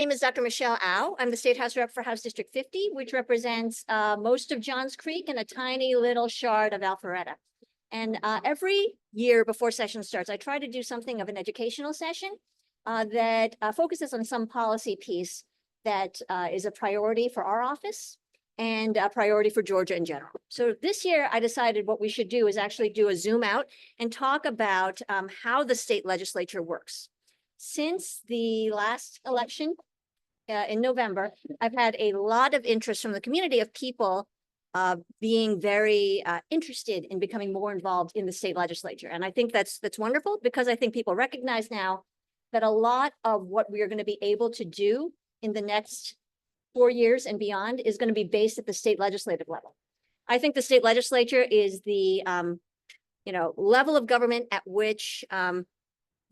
Name is Dr. Michelle Au. I'm the State House Rep for House District 50, which represents most of Johns Creek and a tiny little shard of Alpharetta. And every year before session starts, I try to do something of an educational session that focuses on some policy piece that is a priority for our office and a priority for Georgia in general. So this year, I decided what we should do is actually do a zoom out and talk about how the state legislature works. Since the last election in November, I've had a lot of interest from the community of people being very interested in becoming more involved in the state legislature. And I think that's wonderful, because I think people recognize now that a lot of what we are going to be able to do in the next 4 years and beyond is going to be based at the state legislative level. I think the state legislature is the level of government at which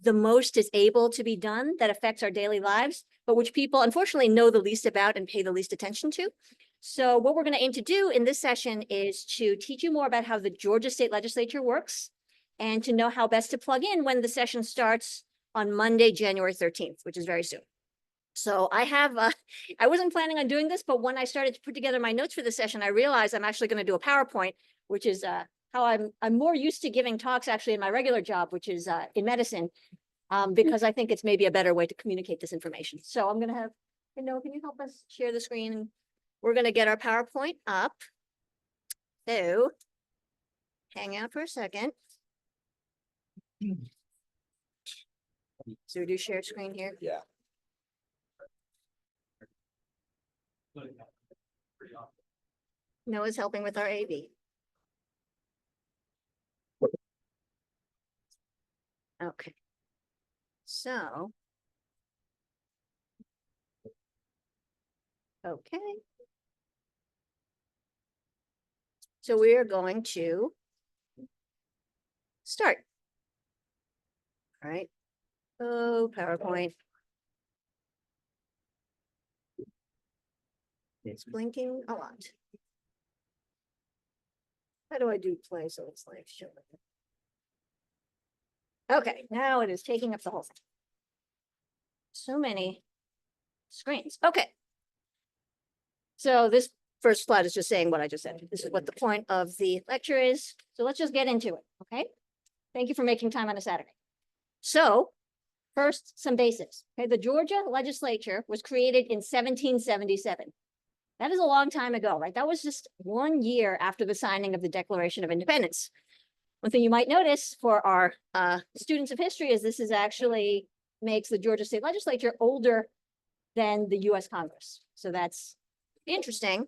the most is able to be done that affects our daily lives, but which people unfortunately know the least about and pay the least attention to. So what we're going to aim to do in this session is to teach you more about how the Georgia State Legislature works and to know how best to plug in when the session starts on Monday, January 13th, which is very soon. So I have, I wasn't planning on doing this, but when I started to put together my notes for the session, I realized I'm actually going to do a PowerPoint, which is how I'm more used to giving talks actually in my regular job, which is in medicine, because I think it's maybe a better way to communicate this information. So I'm going to have, can you help us share the screen? We're going to get our PowerPoint up. So hang out for a second. So we do share screen here. Yeah. Noah's helping with our AV. Okay. So. Okay. So we are going to start. All right. Oh, PowerPoint. It's blinking a lot. How do I do play so it's like showing? Okay, now it is taking up the whole thing. So many screens. Okay. So this first slide is just saying what I just said. This is what the point of the lecture is. So let's just get into it, okay? Thank you for making time on a Saturday. So first, some basics. Okay, the Georgia legislature was created in 1777. That is a long time ago, right? That was just 1 year after the signing of the Declaration of Independence. One thing you might notice for our students of history is this is actually makes the Georgia State Legislature older than the US Congress. So that's interesting.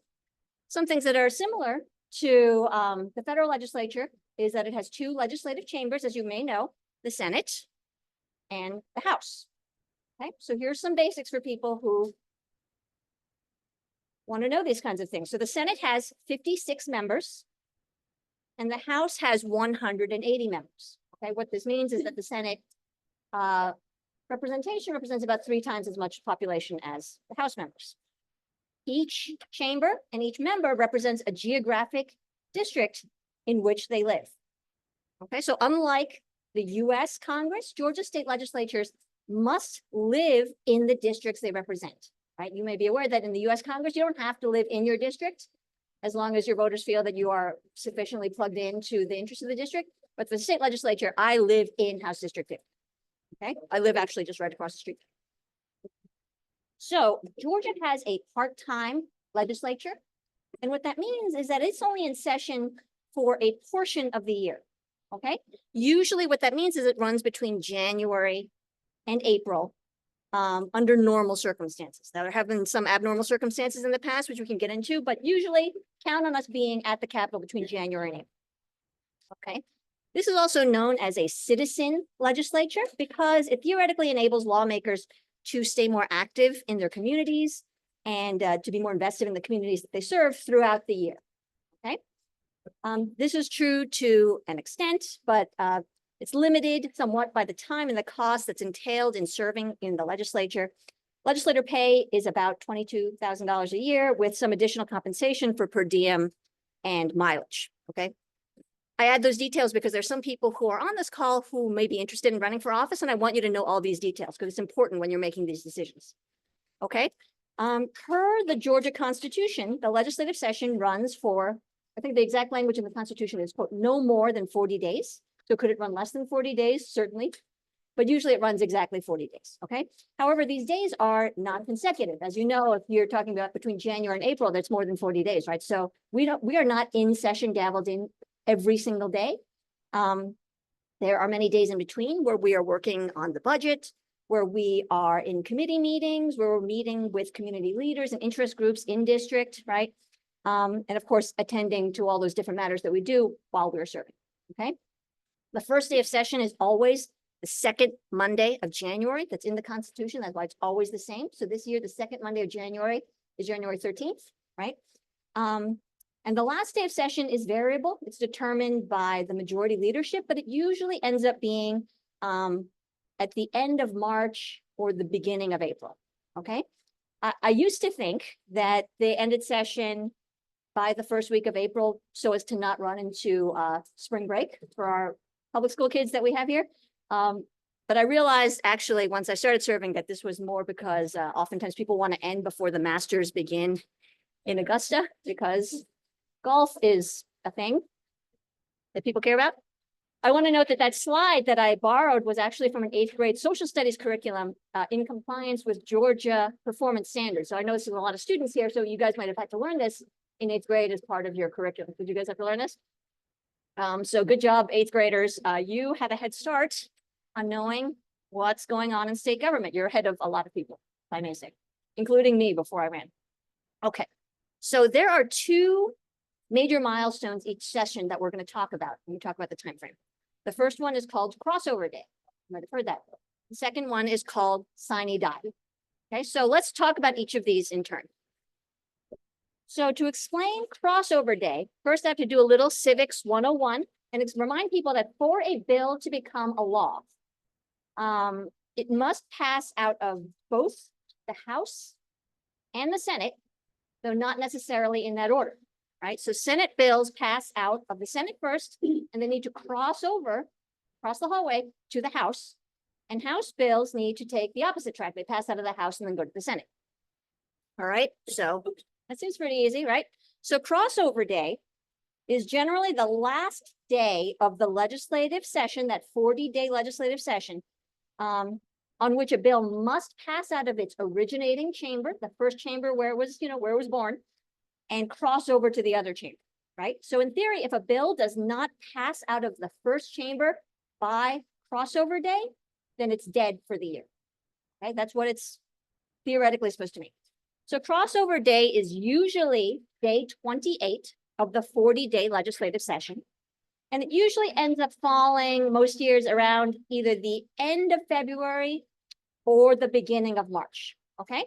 Some things that are similar to the federal legislature is that it has 2 legislative chambers, as you may know, the Senate and the House. Okay, so here's some basics for people who want to know these kinds of things. So the Senate has 56 members and the House has 180 members. Okay, what this means is that the Senate representation represents about 3 times as much population as the House members. Each chamber and each member represents a geographic district in which they live. Okay, so unlike the US Congress, Georgia state legislatures must live in the districts they represent. Right? You may be aware that in the US Congress, you don't have to live in your district as long as your voters feel that you are sufficiently plugged into the interests of the district. But for the state legislature, I live in House District 50. Okay, I live actually just right across the street. So Georgia has a part-time legislature. And what that means is that it's only in session for a portion of the year. Okay, usually what that means is it runs between January and April. Under normal circumstances. Now, there have been some abnormal circumstances in the past, which we can get into, but usually count on us being at the Capitol between January and April. Okay. This is also known as a citizen legislature because it theoretically enables lawmakers to stay more active in their communities and to be more invested in the communities that they serve throughout the year. Okay. This is true to an extent, but it's limited somewhat by the time and the cost that's entailed in serving in the legislature. Legislator pay is about $22,000 a year with some additional compensation for per diem and mileage, okay? I add those details because there's some people who are on this call who may be interested in running for office, and I want you to know all these details because it's important when you're making these decisions. Okay. Per the Georgia Constitution, the legislative session runs for, I think the exact language in the Constitution is quote, no more than 40 days. So could it run less than 40 days? Certainly. But usually it runs exactly 40 days. Okay. However, these days are not consecutive. As you know, if you're talking about between January and April, that's more than 40 days, right? So we are not in session gavelled in every single day. There are many days in between where we are working on the budget, where we are in committee meetings, where we're meeting with community leaders and interest groups in district, right? And of course, attending to all those different matters that we do while we're serving, okay? The first day of session is always the second Monday of January. That's in the Constitution. That's why it's always the same. So this year, the second Monday of January is January 13th, right? And the last day of session is variable. It's determined by the majority leadership, but it usually ends up being at the end of March or the beginning of April, okay? I used to think that they ended session by the first week of April so as to not run into spring break for our public school kids that we have here. But I realized actually once I started serving that this was more because oftentimes people want to end before the Masters begin in Augusta because golf is a thing that people care about. I want to note that that slide that I borrowed was actually from an 8th grade social studies curriculum in compliance with Georgia performance standards. So I know this is a lot of students here, so you guys might have had to learn this in 8th grade as part of your curriculum. Did you guys have to learn this? So good job, 8th graders. You have a head start on knowing what's going on in state government. You're ahead of a lot of people, if I may say, including me before I ran. Okay, so there are 2 major milestones each session that we're going to talk about when we talk about the time frame. The first one is called crossover day. You might have heard that. The second one is called sine die. Okay, so let's talk about each of these in turn. So to explain crossover day, first I have to do a little civics 101 and remind people that for a bill to become a law, it must pass out of both the House and the Senate, though not necessarily in that order. Right, so Senate bills pass out of the Senate first, and they need to cross the hallway to the House, and House bills need to take the opposite track. They pass out of the House and then go to the Senate. All right, so that seems pretty easy, right? So crossover day is generally the last day of the legislative session, that 40-day legislative session, on which a bill must pass out of its originating chamber, the first chamber where it was, where it was born, and cross over to the other chamber, right? So in theory, if a bill does not pass out of the first chamber by crossover day, then it's dead for the year, right? That's what it's theoretically supposed to mean. So crossover day is usually day 28 of the 40-day legislative session. And it usually ends up falling most years around either the end of February or the beginning of March, okay?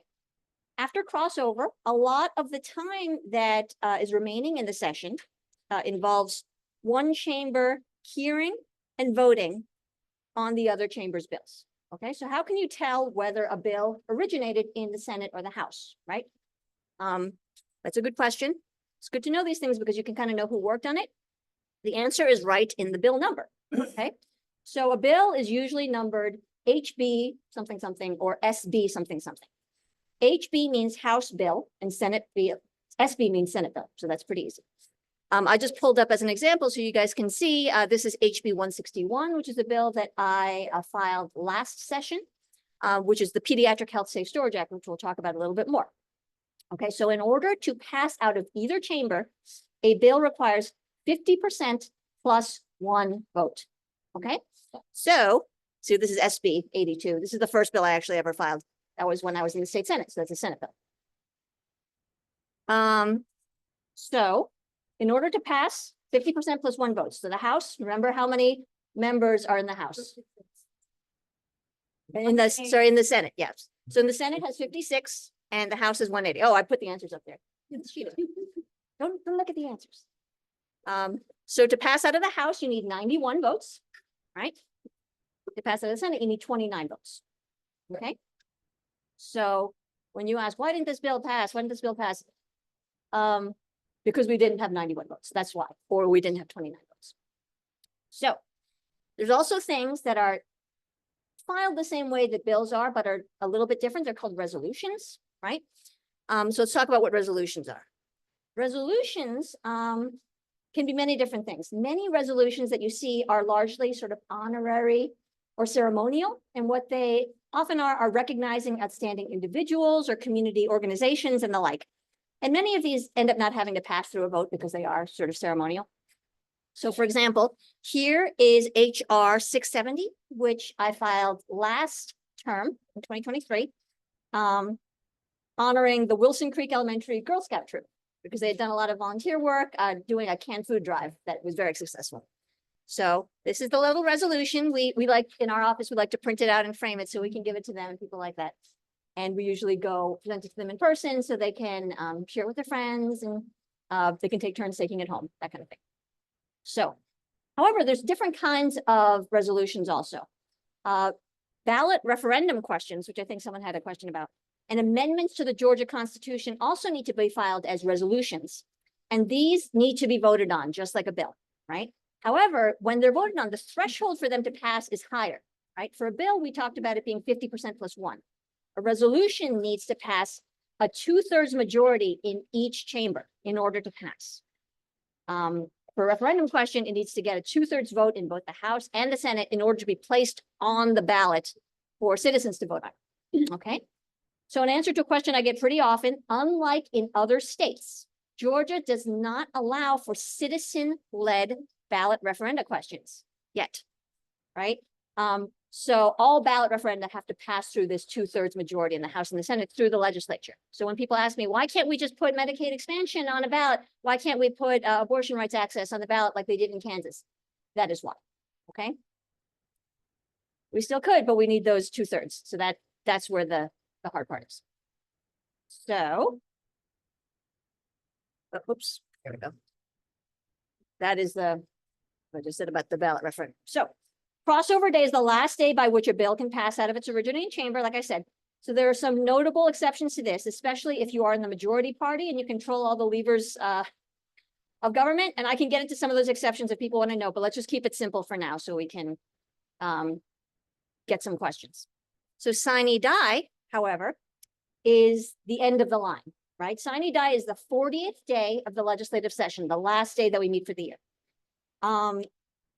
After crossover, a lot of the time that is remaining in the session involves one chamber hearing and voting on the other chamber's bills. Okay, so how can you tell whether a bill originated in the Senate or the House, right? That's a good question. It's good to know these things because you can kind of know who worked on it. The answer is right in the bill number, okay? So a bill is usually numbered HB something something or SB something something. HB means House bill and Senate bill. SB means Senate bill. So that's pretty easy. I just pulled up as an example so you guys can see, this is HB 161, which is a bill that I filed last session, which is the Pediatric Health Safe Storage Act, which we'll talk about a little bit more. Okay, so in order to pass out of either chamber, a bill requires 50% plus 1 vote. Okay, so this is SB 82. This is the first bill I actually ever filed. That was when I was in the state Senate, so that's a Senate bill. So in order to pass, 50% plus 1 vote. So the House, remember how many members are in the House? In the Senate, yes. So in the Senate has 56 and the House is 180. Oh, I put the answers up there. Don't look at the answers. So to pass out of the House, you need 91 votes, right? To pass out of the Senate, you need 29 votes. Okay. So when you ask, why didn't this bill pass? Why didn't this bill pass? Because we didn't have 91 votes. That's why, or we didn't have 29 votes. So there's also things that are filed the same way that bills are, but are a little bit different. They're called resolutions. right? So let's talk about what resolutions are. Resolutions can be many different things. Many resolutions that you see are largely sort of honorary or ceremonial, and what they often are recognizing outstanding individuals or community organizations and the like. And many of these end up not having to pass through a vote because they are sort of ceremonial. So for example, here is HR 670, which I filed last term in 2023, honoring the Wilson Creek Elementary Girl Scout troop, because they had done a lot of volunteer work doing a canned food drive that was very successful. So this is the little resolution. We like in our office, we like to print it out and frame it so we can give it to them and people like that. And we usually go present it to them in person so they can share it with their friends and they can take turns taking it home, that kind of thing. So, however, there's different kinds of resolutions also. Ballot referendum questions, which I think someone had a question about, and amendments to the Georgia Constitution also need to be filed as resolutions. And these need to be voted on, just like a bill, right? However, when they're voted on, the threshold for them to pass is higher, right? For a bill, we talked about it being 50% plus one. A resolution needs to pass a 2/3 majority in each chamber in order to pass. For a referendum question, it needs to get a 2/3 vote in both the House and the Senate in order to be placed on the ballot for citizens to vote on, okay? So in answer to a question I get pretty often, unlike in other states, Georgia does not allow for citizen-led ballot referenda questions yet, right? So all ballot referenda have to pass through this 2/3 majority in the House and the Senate through the legislature. So when people ask me, why can't we just put Medicaid expansion on a ballot? Why can't we put abortion rights access on the ballot like they did in Kansas? That is why, okay? We still could, but we need those 2/3. So that's where the hard part is. So, oops, there we go. That is what I just said about the ballot referendum. So crossover day is the last day by which a bill can pass out of its originating chamber, like I said. So there are some notable exceptions to this, especially if you are in the majority party and you control all the levers of government. And I can get into some of those exceptions if people want to know, but let's just keep it simple for now so we can get some questions. So sine die, however, is the end of the line, right? Sine die is the 40th day of the legislative session, the last day that we meet for the year.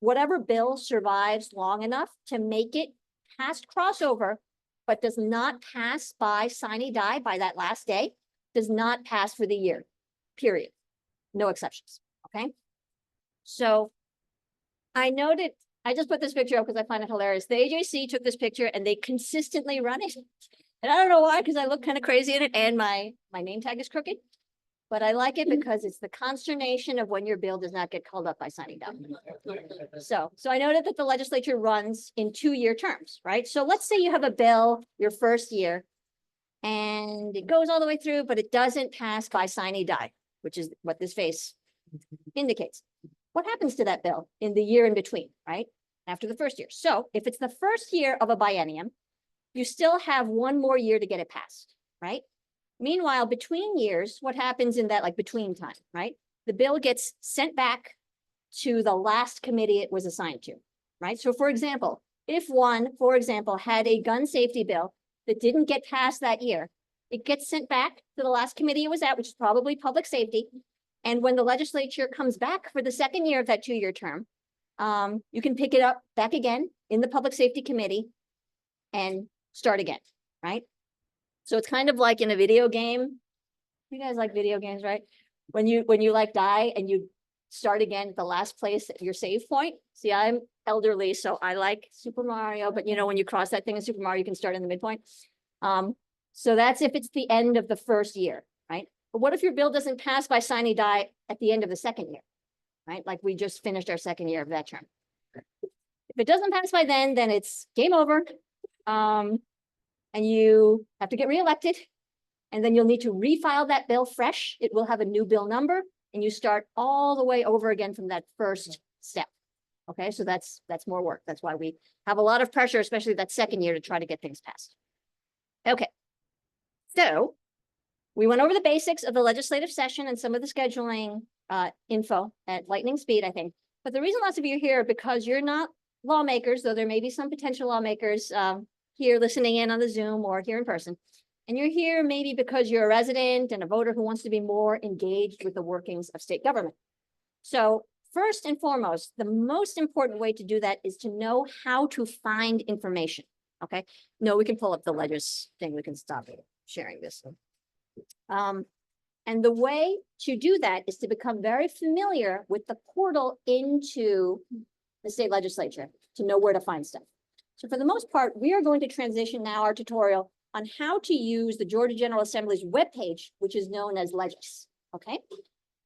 Whatever bill survives long enough to make it past crossover, but does not pass by sine die by that last day, does not pass for the year, period. No exceptions, okay? So I noted, I just put this picture up because I find it hilarious. The AJC took this picture and they consistently run it. And I don't know why, because I look kind of crazy in it and my name tag is crooked. But I like it because it's the consternation of when your bill does not get called up by signing down. So I noted that the legislature runs in 2-year terms, right? So let's say you have a bill your first year and it goes all the way through, but it doesn't pass by sine die, which is what this face indicates. What happens to that bill in the year in between, right? After the first year. So if it's the first year of a biennium, you still have 1 more year to get it passed, right? Meanwhile, between years, what happens in that like between time, right? The bill gets sent back to the last committee it was assigned to, right? So for example, if one, for example, had a gun safety bill that didn't get passed that year, it gets sent back to the last committee it was at, which is probably public safety. And when the legislature comes back for the second year of that 2-year term, you can pick it up back again in the public safety committee and start again, right? So it's kind of like in a video game. You guys like video games, right? When you like die and you start again at the last place at your save point. See, I'm elderly, so I like Super Mario, but you know, when you cross that thing in Super Mario, you can start in the midpoint. So that's if it's the end of the first year, right? But what if your bill doesn't pass by sine die at the end of the second year, right? Like we just finished our second year of that term. If it doesn't pass by then it's game over. And you have to get reelected, and then you'll need to refile that bill fresh. It will have a new bill number, and you start all the way over again from that first step. Okay, so that's more work. That's why we have a lot of pressure, especially that second year, to try to get things passed. Okay, so we went over the basics of the legislative session and some of the scheduling info at lightning speed, I think. But the reason lots of you are here because you're not lawmakers, though there may be some potential lawmakers here listening in on the Zoom or here in person. And you're here maybe because you're a resident and a voter who wants to be more engaged with the workings of state government. So first and foremost, the most important way to do that is to know how to find information, okay? No, we can pull up the Ledgers thing. We can stop sharing this. And the way to do that is to become very familiar with the portal into the state legislature to know where to find stuff. So for the most part, we are going to transition now our tutorial on how to use the Georgia General Assembly's webpage, which is known as Legis, okay?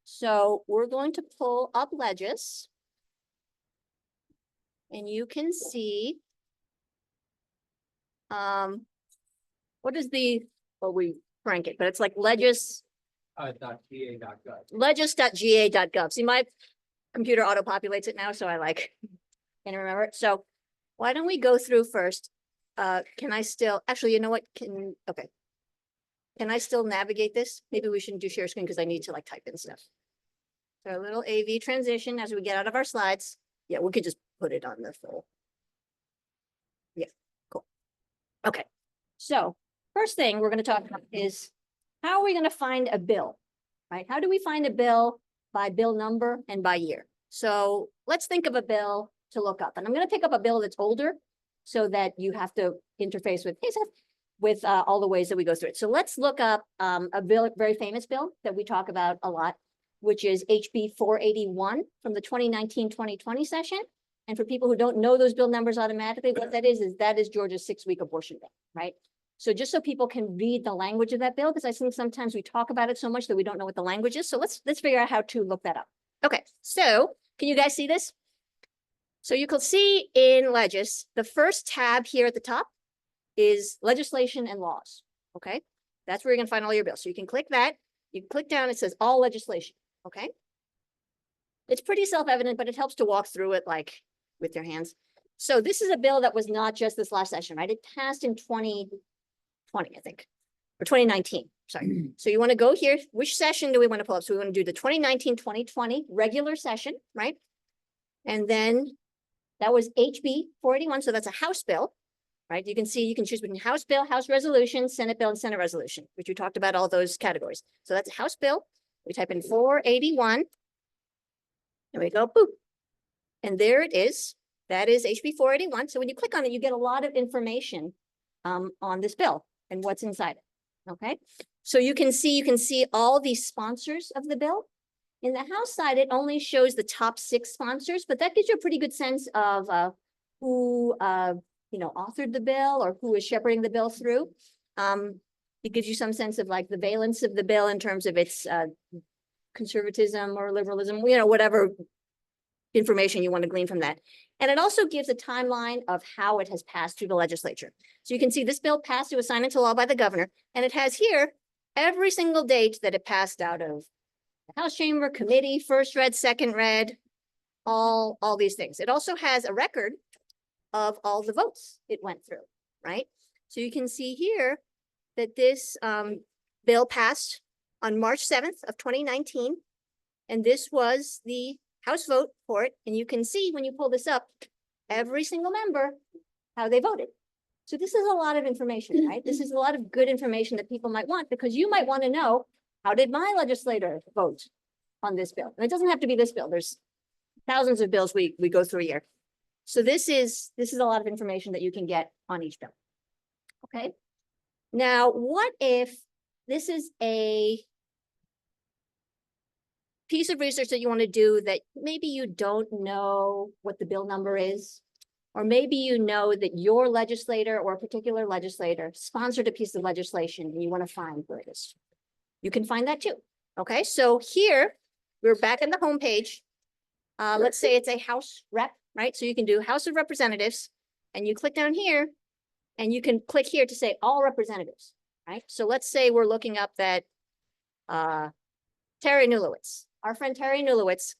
So we're going to pull up Legis. And you can see what is the, well, we crank it, but it's like Legis. .ga.gov. Legis.ga.gov. See, my computer auto-populates it now, so I like can't remember it. So why don't we go through first? Can I still, actually, you know what? Okay. Can I still navigate this? Maybe we shouldn't do share screen because I need to like type in stuff. So a little AV transition as we get out of our slides. Yeah, we could just put it on the full. Yeah, cool. Okay. So first thing we're going to talk about is how are we going to find a bill, right? How do we find a bill by bill number and by year? So let's think of a bill to look up. And I'm going to pick up a bill that's older so that you have to interface with, hey, Seth, with all the ways that we go through it. So let's look up a bill, very famous bill that we talk about a lot, which is HB 481 from the 2019-2020 session. And for people who don't know those bill numbers automatically, what that is that is Georgia's 6-week abortion bill, right? So just so people can read the language of that bill, because I think sometimes we talk about it so much that we don't know what the language is. So let's figure out how to look that up. Okay, so can you guys see this? So you can see in Legis, the first tab here at the top is legislation and laws, okay? That's where you're gonna find all your bills. So you can click that, you click down, it says all legislation, okay? It's pretty self-evident, but it helps to walk through it like with your hands. So this is a bill that was not just this last session, right? It passed in 2020, I think, or 2019, sorry. So you wanna go here, which session do we wanna pull up? So we wanna do the 2019-2020 regular session, right? And then that was HB 481, so that's a House bill, right? You can see, you can choose between House bill, House resolution, Senate bill, and Senate resolution, which we talked about all those categories. So that's a House bill. We type in 481. There we go, boop. And there it is. That is HB 481. So when you click on it, you get a lot of information on this bill and what's inside it, okay? So you can see all the sponsors of the bill. In the House side, it only shows the top 6 sponsors, but that gives you a pretty good sense of who authored the bill or who is shepherding the bill through. It gives you some sense of like the valence of the bill in terms of its conservatism or liberalism, whatever information you want to glean from that. And it also gives a timeline of how it has passed through the legislature. So you can see this bill passed to a sign into law by the governor, and it has here every single date that it passed out of the House chamber, committee, first read, second read, all these things. It also has a record of all the votes it went through, right? So you can see here that this bill passed on March 7th of 2019, and this was the House vote for it. And you can see when you pull this up, every single member, how they voted. So this is a lot of information, right? This is a lot of good information that people might want, because you might want to know, how did my legislator vote on this bill? And it doesn't have to be this bill. There's thousands of bills we go through a year. So this is a lot of information that you can get on each bill. Okay. Now, what if this is a piece of research that you want to do that maybe you don't know what the bill number is, or maybe you know that your legislator or a particular legislator sponsored a piece of legislation and you want to find where it is. You can find that too. Okay, so here we're back on the home page. Let's say it's a House rep, right? So you can do House of Representatives, and you click down here, and you can click here to say all representatives, right? So let's say we're looking up that Terry Nulowitz, our friend Terry Nulowitz.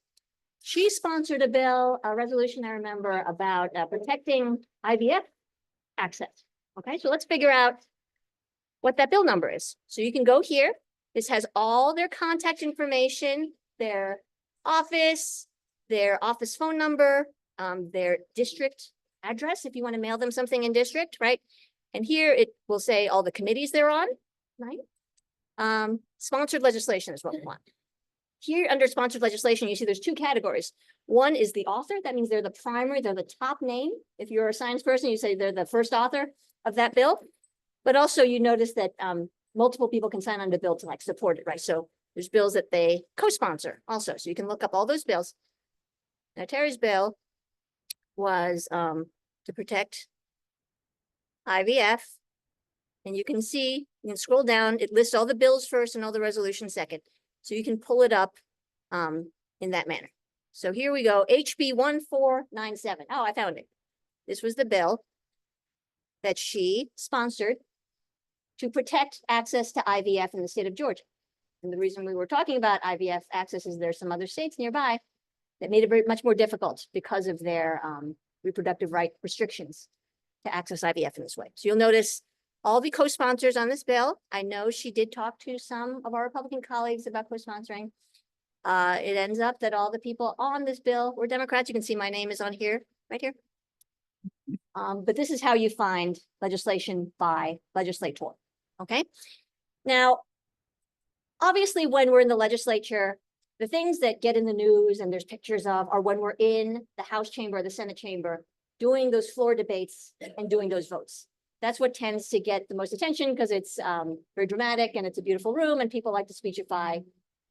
She sponsored a bill, a resolution I remember, about protecting IVF access. Okay, so let's figure out what that bill number is. So you can go here. This has all their contact information, their office phone number, their district address, if you want to mail them something in district, right? And here it will say all the committees they're on, right? Sponsored legislation is what we want. Here, under sponsored legislation, you see there's two categories. One is the author. That means they're the primary, they're the top name. If you're a science person, you say they're the first author of that bill. But also you notice that multiple people can sign on the bill to like support it, right? So there's bills that they co-sponsor also. So you can look up all those bills. Now Terry's bill was to protect IVF. And you can see, you can scroll down, it lists all the bills first and all the resolutions second. So you can pull it up in that manner. So here we go, HB 1497. Oh, I found it. This was the bill that she sponsored to protect access to IVF in the state of Georgia. And the reason we were talking about IVF access is there's some other states nearby that made it very much more difficult because of their reproductive right restrictions to access IVF in this way. So you'll notice all the co-sponsors on this bill. I know she did talk to some of our Republican colleagues about co-sponsoring. It ends up that all the people on this bill were Democrats. You can see my name is on here, right here. But this is how you find legislation by legislator, okay? Now, obviously, when we're in the legislature, the things that get in the news and there's pictures of are when we're in the House chamber, the Senate chamber, doing those floor debates and doing those votes. That's what tends to get the most attention because it's very dramatic and it's a beautiful room and people like to speechify,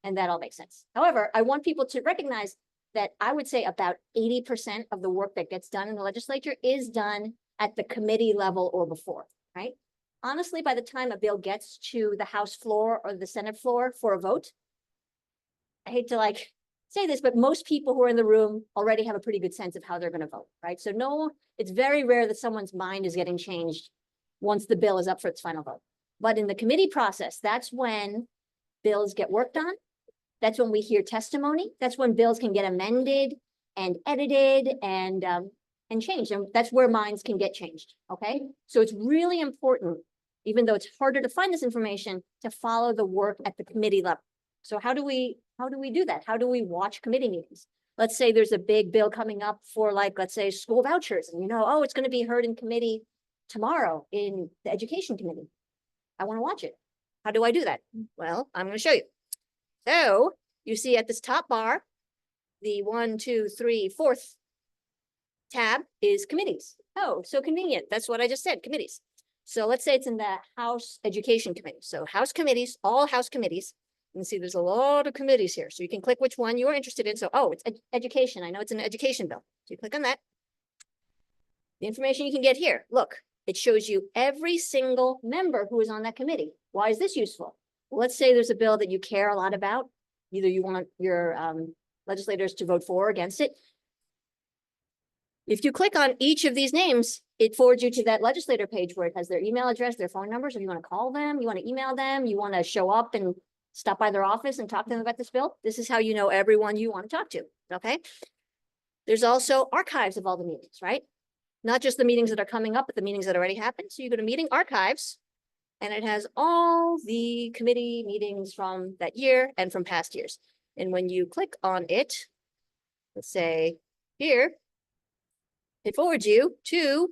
and that all makes sense. However, I want people to recognize that I would say about 80% of the work that gets done in the legislature is done at the committee level or before, right? Honestly, by the time a bill gets to the House floor or the Senate floor for a vote, I hate to like say this, but most people who are in the room already have a pretty good sense of how they're going to vote, right? So no, it's very rare that someone's mind is getting changed once the bill is up for its final vote. But in the committee process, that's when bills get worked on. That's when we hear testimony. That's when bills can get amended and edited and changed. And that's where minds can get changed, okay? So it's really important, even though it's harder to find this information, to follow the work at the committee level. So how do we do that? How do we watch committee meetings? Let's say there's a big bill coming up for like, let's say school vouchers, and oh, it's going to be heard in committee tomorrow in the education committee. I want to watch it. How do I do that? Well, I'm going to show you. So you see at this top bar, the 1, 2, 3, 4th tab is committees. Oh, so convenient. That's what I just said, committees. So let's say it's in the House Education Committee. So House committees, all House committees. You can see there's a lot of committees here. So you can click which one you're interested in. So, oh, it's education. I know it's an education bill. So you click on that. The information you can get here. Look, it shows you every single member who is on that committee. Why is this useful? Well, let's say there's a bill that you care a lot about. Either you want your legislators to vote for or against it. If you click on each of these names, it forwards you to that legislator page where it has their email address, their phone numbers. If you want to call them, you want to email them, you want to show up and stop by their office and talk to them about this bill. This is how you know everyone you want to talk to, okay? There's also archives of all the meetings, right? Not just the meetings that are coming up, but the meetings that already happened. So you go to meeting archives, and it has all the committee meetings from that year and from past years. And when you click on it, let's say here, it forwards you to,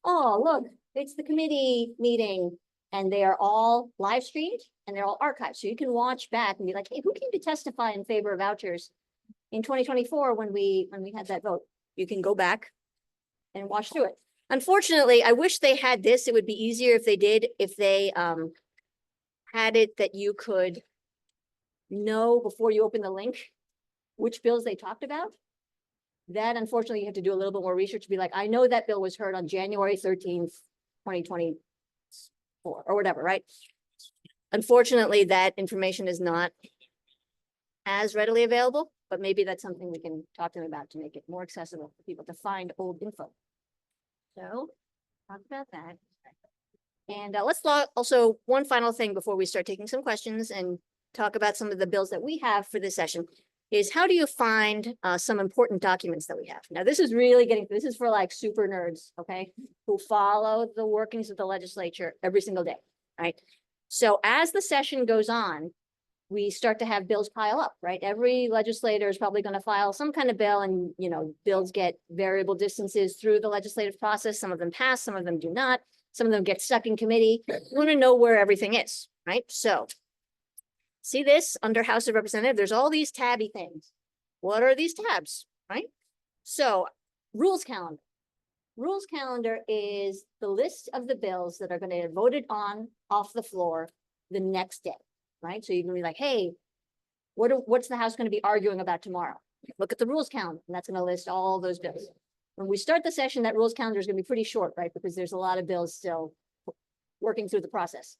oh, look, it's the committee meeting, and they are all live streamed and they're all archived. So you can watch back and be like, hey, who came to testify in favor of vouchers in 2024 when we had that vote? You can go back and watch through it. Unfortunately, I wish they had this. It would be easier if they did, if they had it that you could know before you open the link which bills they talked about. That, unfortunately, you have to do a little bit more research to be like, I know that bill was heard on January 13th, 2024 or whatever, right? Unfortunately, that information is not as readily available, but maybe that's something we can talk to them about to make it more accessible for people to find old info. So talk about that. And let's also one final thing before we start taking some questions and talk about some of the bills that we have for this session is how do you find some important documents that we have? Now, this is really this is for like super nerds, okay, who follow the workings of the legislature every single day, right? So as the session goes on, we start to have bills pile up, right? Every legislator is probably going to file some kind of bill, and bills get variable distances through the legislative process. Some of them pass, some of them do not. Some of them get stuck in committee. We want to know where everything is. right? So see this under House of Representatives, there's all these tabby things. What are these tabs, right? So rules calendar. Rules calendar is the list of the bills that are going to get voted on off the floor the next day, right? So you can be like, hey, what's the House going to be arguing about tomorrow? Look at the rules calendar, and that's going to list all those bills. When we start the session, that rules calendar is going to be pretty short, right? Because there's a lot of bills still working through the process.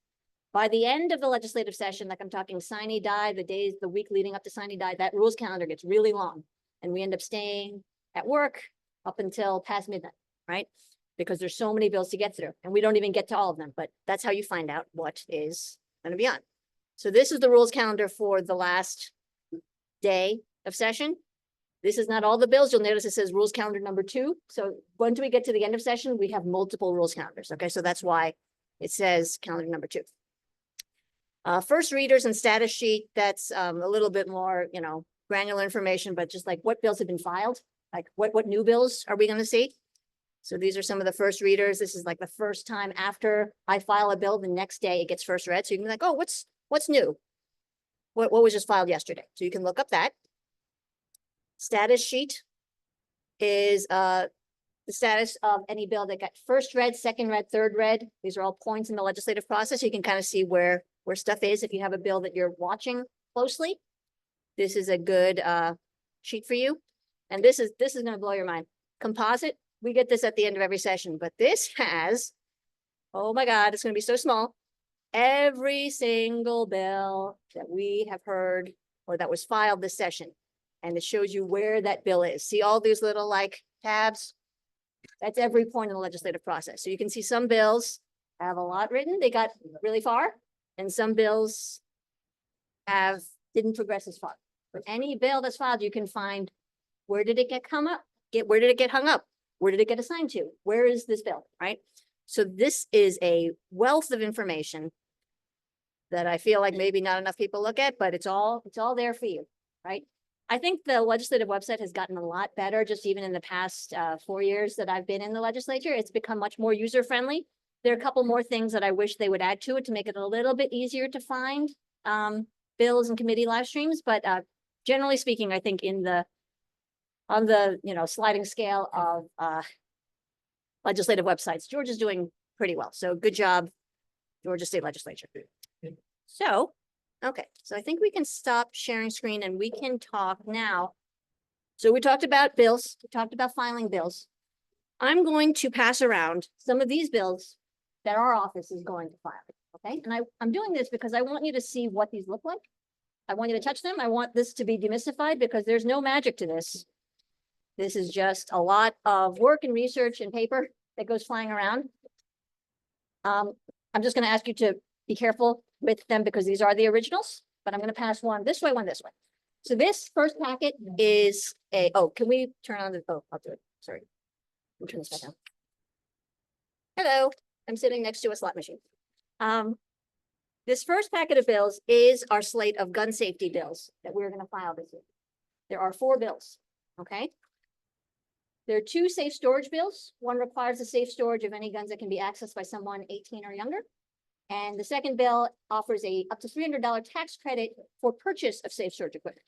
By the end of the legislative session, like I'm talking sine die, the week leading up to sine die, that rules calendar gets really long. And we end up staying at work up until past midnight, right? Because there's so many bills to get through and we don't even get to all of them, but that's how you find out what is going to be on. So this is the rules calendar for the last day of session. This is not all the bills. You'll notice it says rules calendar number 2. So once we get to the end of session, we have multiple rules calendars. Okay, so that's why it says calendar number 2. First readers and status sheet, that's a little bit more, granular information, but just like what bills have been filed, like what new bills are we going to see? So these are some of the first readers. This is like the first time after I file a bill, the next day it gets first read. So you can be like, oh, what's new? What was just filed yesterday? So you can look up that. Status sheet is the status of any bill that got first read, second read, third read. These are all points in the legislative process. You can kind of see where stuff is. If you have a bill that you're watching closely, this is a good sheet for you. And this is going to blow your mind. Composite, we get this at the end of every session, but this has, oh my God, it's going to be so small. Every single bill that we have heard or that was filed this session. And it shows you where that bill is. See all these little like tabs? That's every point in the legislative process. So you can see some bills have a lot written. They got really far. And some bills didn't progress as far. But any bill that's filed, you can find where did it get hung up? Where did it get hung up? Where did it get assigned to? Where is this bill, right? So this is a wealth of information that I feel like maybe not enough people look at, but it's all there for you, right? I think the legislative website has gotten a lot better, just even in the past 4 years that I've been in the legislature. It's become much more user-friendly. There are a couple more things that I wish they would add to it to make it a little bit easier to find bills and committee live streams. But generally speaking, I think on the sliding scale of legislative websites, Georgia's doing pretty well. So good job, Georgia State Legislature. So, okay, so I think we can stop sharing screen and we can talk now. So we talked about bills, we talked about filing bills. I'm going to pass around some of these bills that our office is going to file, okay? And I'm doing this because I want you to see what these look like. I want you to touch them. I want this to be demystified because there's no magic to this. This is just a lot of work and research and paper that goes flying around. I'm just going to ask you to be careful with them because these are the originals, but I'm going to pass one this way, one this way. So this first packet is can we turn on the, I'll do it. Sorry. Let me turn this back on. Hello, I'm sitting next to a slot machine. This first packet of bills is our slate of gun safety bills that we're going to file this year. There are 4 bills, okay? There are 2 safe storage bills. One requires the safe storage of any guns that can be accessed by someone 18 or younger. And the second bill offers up to $300 tax credit for purchase of safe storage equipment.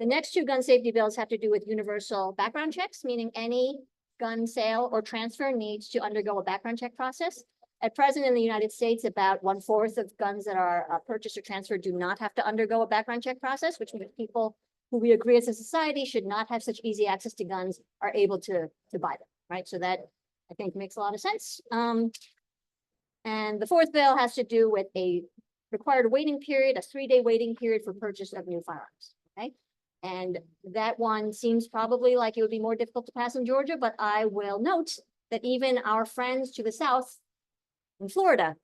The next 2 gun safety bills have to do with universal background checks, meaning any gun sale or transfer needs to undergo a background check process. At present in the United States, about 1/4 of guns that are purchased or transferred do not have to undergo a background check process, which means people who we agree as a society should not have such easy access to guns are able to buy them, right? So that I think makes a lot of sense. And the 4th bill has to do with a required waiting period, a 3-day waiting period for purchase of new firearms, okay? And that one seems probably like it would be more difficult to pass in Georgia, but I will note that even our friends to the south in Florida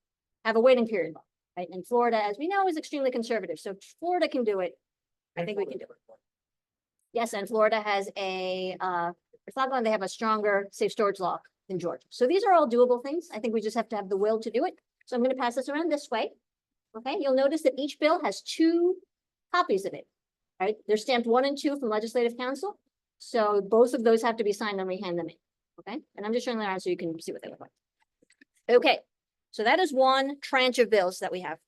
have a waiting period, right? And Florida, as we know, is extremely conservative. So Florida can do it. I think we can do it. Yes, and Florida has they have a stronger safe storage law than Georgia. So these are all doable things. I think we just have to have the will to do it. So I'm going to pass this around this way. Okay, you'll notice that each bill has 2 copies of it, right? They're stamped 1 and 2 from Legislative Council. So both of those have to be signed when we hand them in. Okay, and I'm just showing that around so you can see what they look like. Okay, so that is one tranche of bills that we have.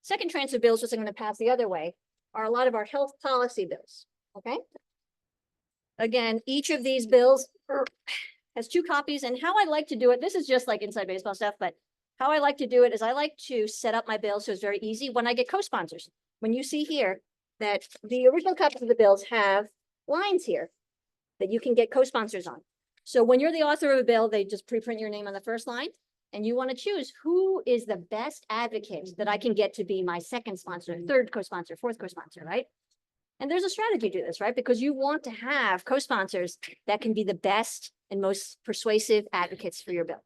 Second tranche of bills, which I'm going to pass the other way, are a lot of our health policy bills, okay? Again, each of these bills has 2 copies, and how I like to do it, this is just like inside baseball stuff, but how I like to do it is I like to set up my bills so it's very easy when I get co-sponsors. When you see here that the original copies of the bills have lines here that you can get co-sponsors on. So when you're the author of a bill, they just pre-print your name on the first line, and you want to choose who is the best advocate that I can get to be my second sponsor, third co-sponsor, fourth co-sponsor, right? And there's a strategy to this, right? Because you want to have co-sponsors that can be the best and most persuasive advocates for your bill,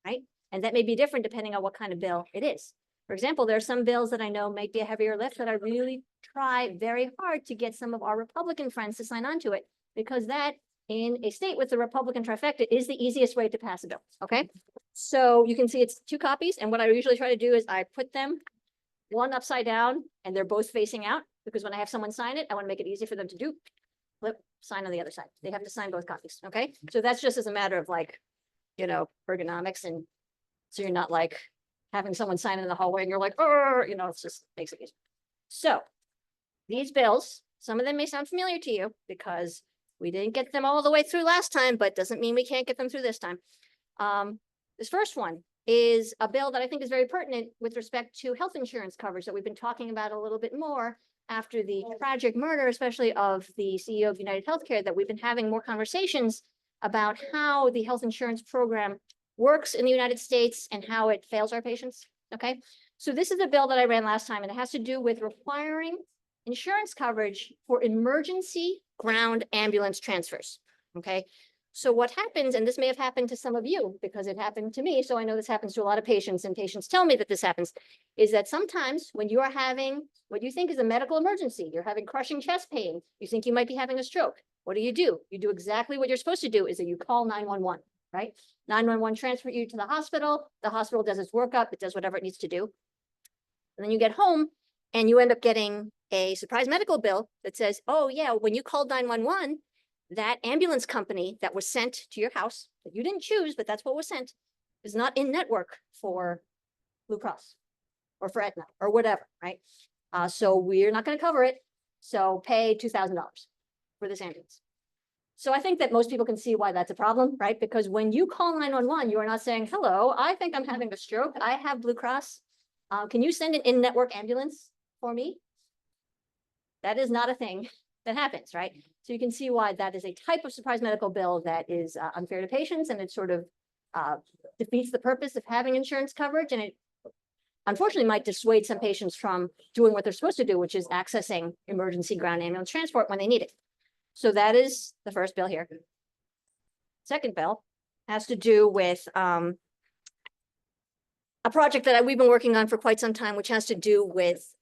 right? And that may be different depending on what kind of bill it is. For example, there are some bills that I know might be a heavier lift that I really try very hard to get some of our Republican friends to sign on to it, because that in a state with the Republican trifecta is the easiest way to pass a bill, okay? So you can see it's 2 copies, and what I usually try to do is I put them one upside down and they're both facing out, because when I have someone sign it, I want to make it easy for them to do. Flip, sign on the other side. They have to sign both copies, okay? So that's just as a matter of like, you know, ergonomics, and so you're not like having someone sign in the hallway and you're like, oh, you know, it's just makes it easy. So these bills, some of them may sound familiar to you because we didn't get them all the way through last time, but doesn't mean we can't get them through this time. This first one is a bill that I think is very pertinent with respect to health insurance coverage that we've been talking about a little bit more after the tragic murder, especially of the CEO of United Healthcare, that we've been having more conversations about how the health insurance program works in the United States and how it fails our patients, okay? So this is a bill that I ran last time, and it has to do with requiring insurance coverage for emergency ground ambulance transfers, okay? So what happens, and this may have happened to some of you because it happened to me, so I know this happens to a lot of patients, and patients tell me that this happens, is that sometimes when you are having what you think is a medical emergency, you're having crushing chest pain, you think you might be having a stroke. What do? You do exactly what you're supposed to do, is that you call 911, right? 911 transfer you to the hospital does its workup, it does whatever it needs to do. And then you get home and you end up getting a surprise medical bill that says, oh yeah, when you called 911, that ambulance company that was sent to your house that you didn't choose, but that's what was sent, is not in network for Blue Cross or for Aetna or whatever, right? So we're not going to cover it. So pay $2,000 for this ambulance. So I think that most people can see why that's a problem, right? Because when you call 911, you are not saying, hello, I think I'm having a stroke. I have Blue Cross. Can you send an in-network ambulance for me? That is not a thing that happens, right? So you can see why that is a type of surprise medical bill that is unfair to patients, and it sort of defeats the purpose of having insurance coverage, and it unfortunately might dissuade some patients from doing what they're supposed to do, which is accessing emergency ground ambulance transport when they need it. So that is the first bill here. Second bill has to do with a project that we've been working on for quite some time, which has to do with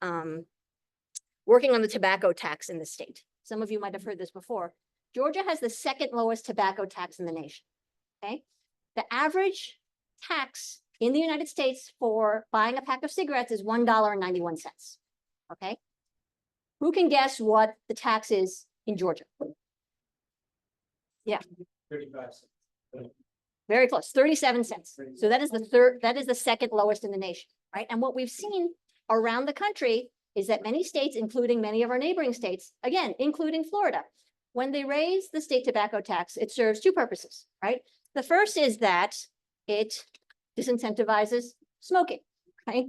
working on the tobacco tax in the state. Some of you might have heard this before. Georgia has the second lowest tobacco tax in the nation, okay? The average tax in the United States for buying a pack of cigarettes is $1.91, okay? Who can guess what the tax is in Georgia? Yeah. 35 cents. Very close, 37 cents. So that is the second lowest in the nation, right? And what we've seen around the country is that many states, including many of our neighboring states, again, including Florida, when they raise the state tobacco tax, it serves 2 purposes, right? The first is that it disincentivizes smoking, right?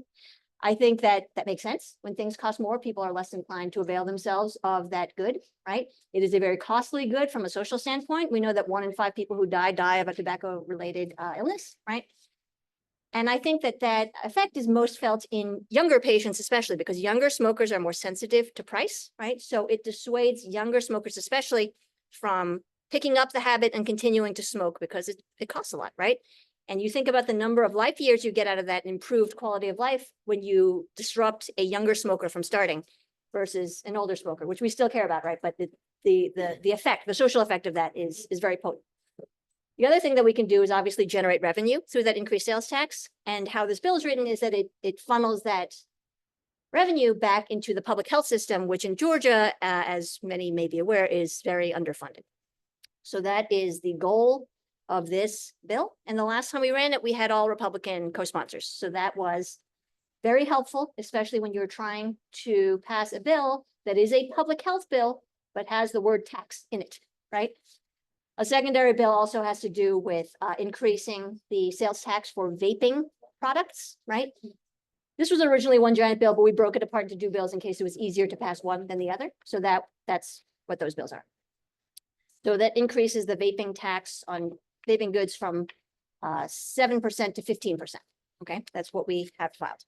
I think that makes sense. When things cost more, people are less inclined to avail themselves of that good, right? It is a very costly good from a social standpoint. We know that 1 in 5 people who die of a tobacco-related illness, right? And I think that effect is most felt in younger patients, especially because younger smokers are more sensitive to price, right? So it dissuades younger smokers, especially, from picking up the habit and continuing to smoke because it costs a lot, right? And you think about the number of life years you get out of that improved quality of life when you disrupt a younger smoker from starting versus an older smoker, which we still care about, right? But the effect, the social effect of that is very potent. The other thing that we can do is obviously generate revenue through that increased sales tax. And how this bill is written is that it funnels that revenue back into the public health system, which in Georgia, as many may be aware, is very underfunded. So that is the goal of this bill. And the last time we ran it, we had all Republican co-sponsors. So that was Very helpful, especially when you're trying to pass a bill that is a public health bill, but has the word tax in it, right? A secondary bill also has to do with increasing the sales tax for vaping products, right? This was originally one giant bill, but we broke it apart into two bills in case it was easier to pass one than the other. So that's what those bills are. So that increases the vaping tax on vaping goods from 7% to 15%. Okay, that's what we have filed.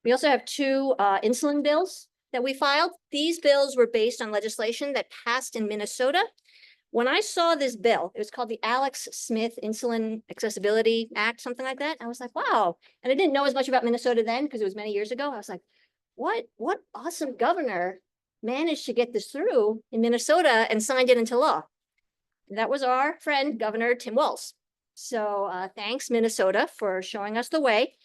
We also have two insulin bills that we filed. These bills were based on legislation that passed in Minnesota. When I saw this bill, it was called the Alex Smith Insulin Accessibility Act, something like that. I was like, wow. And I didn't know as much about Minnesota then because it was many years ago. I was like, what awesome governor managed to get this through in Minnesota and signed it into law? And that was our friend, Governor Tim Walz. So thanks, Minnesota, for showing us the way.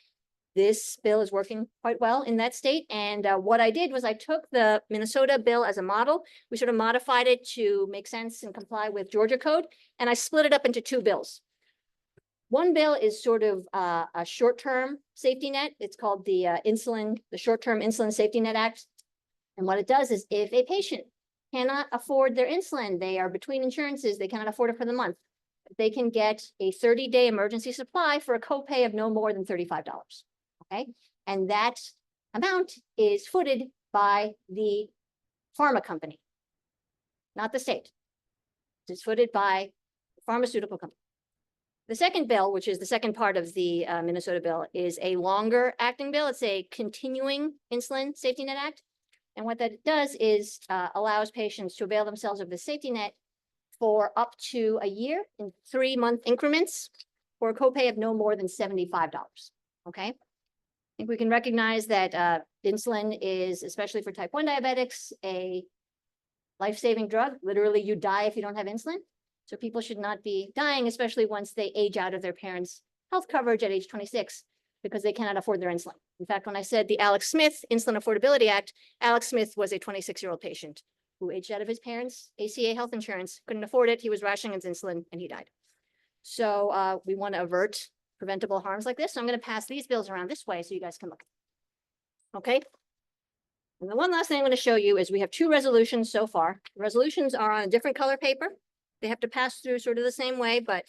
This bill is working quite well in that state. And what I did was I took the Minnesota bill as a model. We sort of modified it to make sense and comply with Georgia code. And I split it up into two bills. One bill is sort of a short-term safety net. It's called the Short-Term Insulin Safety Net Act. And what it does is if a patient cannot afford their insulin, they are between insurances, they cannot afford it for the month, they can get a 30-day emergency supply for a copay of no more than $35. Okay, and that amount is footed by the pharma company, not the state. It's footed by the pharmaceutical company. The second bill, which is the second part of the Minnesota bill, is a longer acting bill. It's a continuing insulin safety net act. And what that does is allows patients to avail themselves of the safety net for up to a year in 3-month increments for a copay of no more than $75. Okay. I think we can recognize that insulin is, especially for type 1 diabetics, a life-saving drug. Literally, you die if you don't have insulin. So people should not be dying, especially once they age out of their parents' health coverage at age 26, because they cannot afford their insulin. In fact, when I said the Alex Smith Insulin Affordability Act, Alex Smith was a 26-year-old patient who aged out of his parents' ACA health insurance, couldn't afford it. He was rationing his insulin and he died. So we want to avert preventable harms like this. So I'm going to pass these bills around this way so you guys can look. Okay. And the one last thing I'm going to show you is we have two resolutions so far. The resolutions are on a different color paper. They have to pass through sort of the same way, but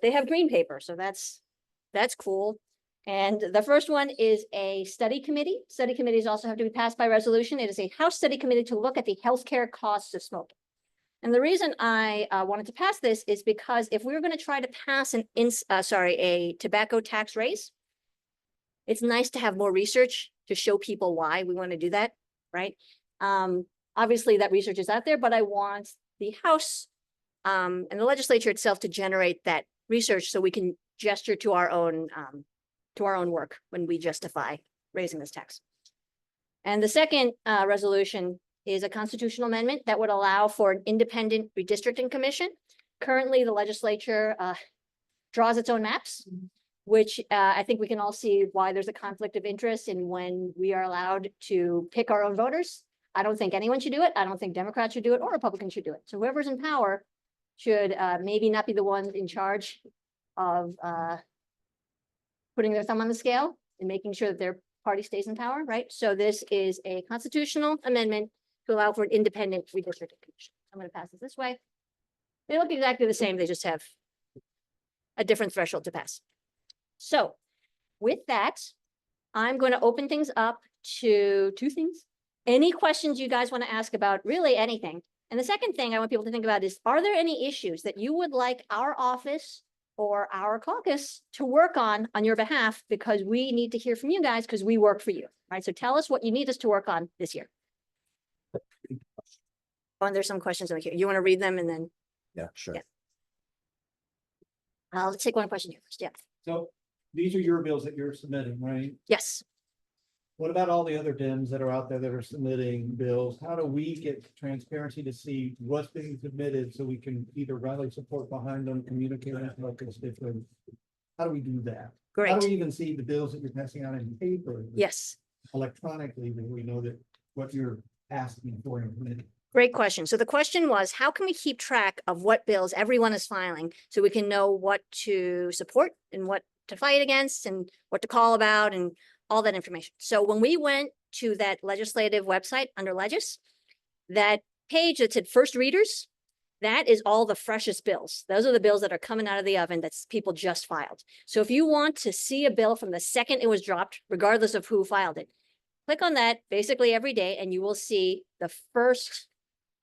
they have green paper. So that's cool. And the first one is a study committee. Study committees also have to be passed by resolution. It is a House study committee to look at the healthcare costs of smoking. And the reason I wanted to pass this is because if we were going to try to pass a tobacco tax raise, it's nice to have more research to show people why we want to do that, right? Obviously, that research is out there, but I want the House and the legislature itself to generate that research so we can gesture to our own work when we justify raising this tax. And the second resolution is a constitutional amendment that would allow for an independent redistricting commission. Currently, the legislature draws its own maps, which I think we can all see why there's a conflict of interest in when we are allowed to pick our own voters. I don't think anyone should do it. I don't think Democrats should do it or Republicans should do it. So whoever's in power should maybe not be the ones in charge of putting their thumb on the scale and making sure that their party stays in power, right? So this is a constitutional amendment to allow for an independent redistricting commission. I'm going to pass this way. They look exactly the same. They just have a different threshold to pass. So with that, I'm going to open things up to two things. Any questions you guys want to ask about really anything. And the second thing I want people to think about is, are there any issues that you would like our office or our caucus to work on your behalf? Because we need to hear from you guys because we work for you, right? So tell us what you need us to work on this year. Oh, and there's some questions over here. You want to read them and then? Yeah, sure. Yeah. Let's take one question here first. Yeah. So these are your bills that you're submitting, right? Yes. What about all the other Dems that are out there that are submitting bills? How do we get transparency to see what's being submitted so we can either rally support behind them, communicate with our constituents? How do we do that? How Great. do we even see the bills that you're passing out in paper? Yes. Electronically, when we know that what you're asking for in committee? Great question. So the question was, how can we keep track of what bills everyone is filing so we can know what to support and what to fight against and what to call about and all that information. So when we went to that legislative website under Legis, that page that said first readers, that is all the freshest bills. Those are the bills that are coming out of the oven that's people just filed. So if you want to see a bill from the second it was dropped, regardless of who filed it, click on that basically every day and you will see the first,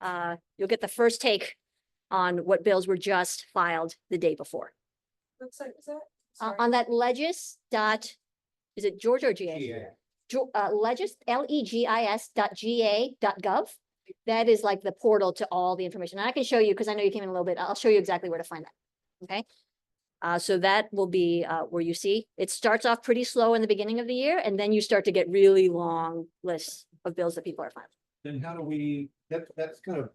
you'll get the first take on what bills were just filed the day before. What site was that? On that is it Georgia or GA? Legis, legis.ga.gov. That is like the portal to all the information. And I can show you, because I know you came in a little bit, I'll show you exactly where to find that. Okay. So that will be where you see, it starts off pretty slow in the beginning of the year, and then you start to get really long lists of bills that people are filing. Then how do we, that's kind of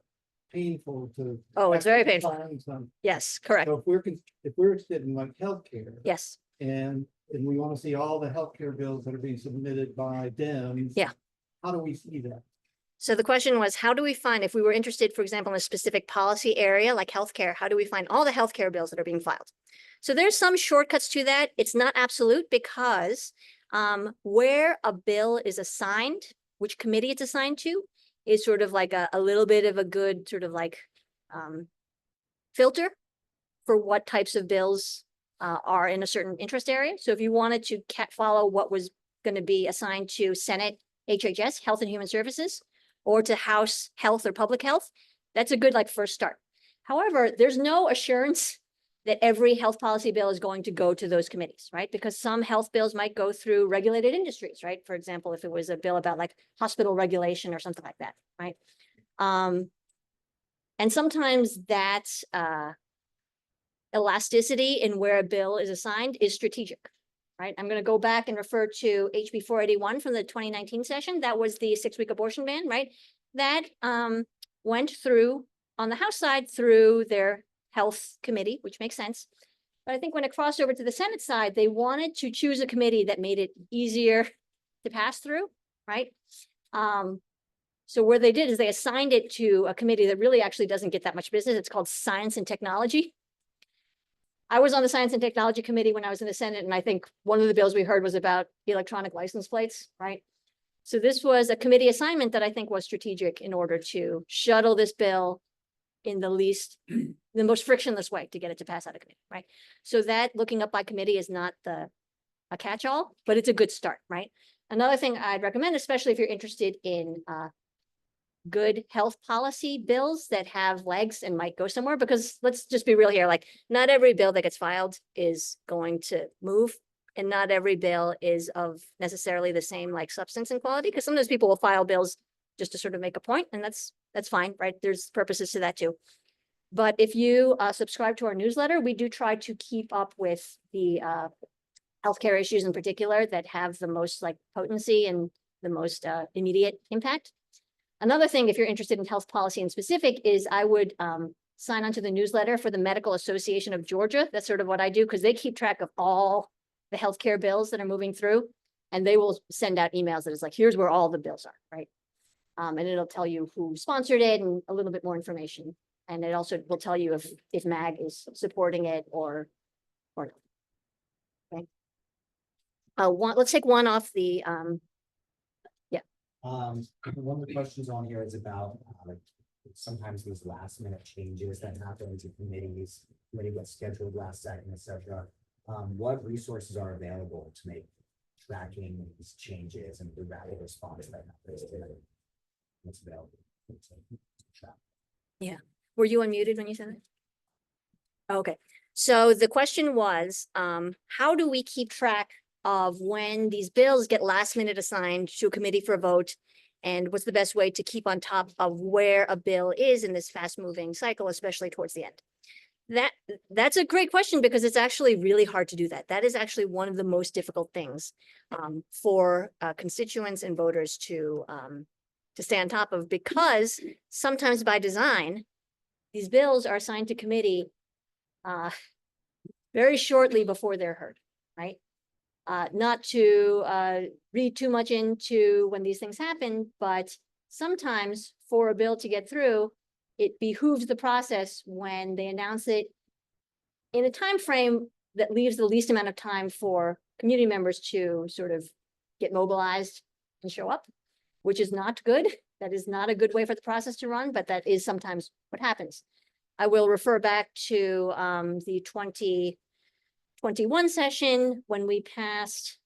painful to. Oh, it's very actually painful. find some. Yes, correct. So if we're interested in like healthcare. Yes. And we want to see all the healthcare bills that are being submitted by Dems. Yeah. How do we see that? So the question was, how do we find, if we were interested, for example, in a specific policy area like healthcare, how do we find all the healthcare bills that are being filed? So there's some shortcuts to that. It's not absolute because where a bill is assigned, which committee it's assigned to, is sort of like a little bit of a good sort of like filter for what types of bills are in a certain interest area. So if you wanted to follow what was going to be assigned to Senate HHS, Health and Human Services, or to House Health or Public Health, that's a good like first start. However, there's no assurance that every health policy bill is going to go to those committees, right? Because some health bills might go through regulated industries, right? For example, if it was a bill about like hospital regulation or something like that, right? And sometimes that elasticity in where a bill is assigned is strategic, right? I'm going to go back and refer to HB 481 from the 2019 session. That was the 6-week abortion ban, right? That went through on the House side through their health committee, which makes sense. But I think when it crossed over to the Senate side, they wanted to choose a committee that made it easier to pass through, right? So where they did is they assigned it to a committee that really actually doesn't get that much business. It's called Science and Technology. I was on the Science and Technology Committee when I was in the Senate, and I think one of the bills we heard was about electronic license plates, right? So this was a committee assignment that I think was strategic in order to shuttle this bill in the most frictionless way to get it to pass out of committee, right? So that looking up by committee is not a catch-all, but it's a good start, right? Another thing I'd recommend, especially if you're interested in good health policy bills that have legs and might go somewhere, because let's just be real here, like not every bill that gets filed is going to move, and not every bill is of necessarily the same like substance and quality, because sometimes people will file bills just to sort of make a point, and that's fine, right? There's purposes to that too. But if you subscribe to our newsletter, we do try to keep up with the healthcare issues in particular that have the most like potency and the most immediate impact. Another thing, if you're interested in health policy in specific, is I would sign on to the newsletter for the Medical Association of Georgia. That's sort of what I do, because they keep track of all the healthcare bills that are moving through, and they will send out emails that is like, here's where all the bills are, right? And it'll tell you who sponsored it and a little bit more information. And it also will tell you if MAG is supporting it or not. Okay. Let's take one off the One of the questions on here is about like sometimes these last minute changes that happen to committees, committee gets scheduled last second, etc. What resources are available to make tracking these changes and the rapid response that happens to what's available? Yeah. Were you unmuted when you said that? Okay. So the question was, how do we keep track of when these bills get last minute assigned to a committee for a vote? And what's the best way to keep on top of where a bill is in this fast moving cycle, especially towards the end? That's a great question, because it's actually really hard to do that. That is actually one of the most difficult things for constituents and voters to stay on top of, because sometimes by design, these bills are assigned to committee very shortly before they're heard, right? Not to read too much into when these things happen, but sometimes for a bill to get through, it behooves the process when they announce it in a time frame that leaves the least amount of time for community members to sort of get mobilized and show up, which is not good. That is not a good way for the process to run, but that is sometimes what happens. I will refer back to the 2021 session when we passed,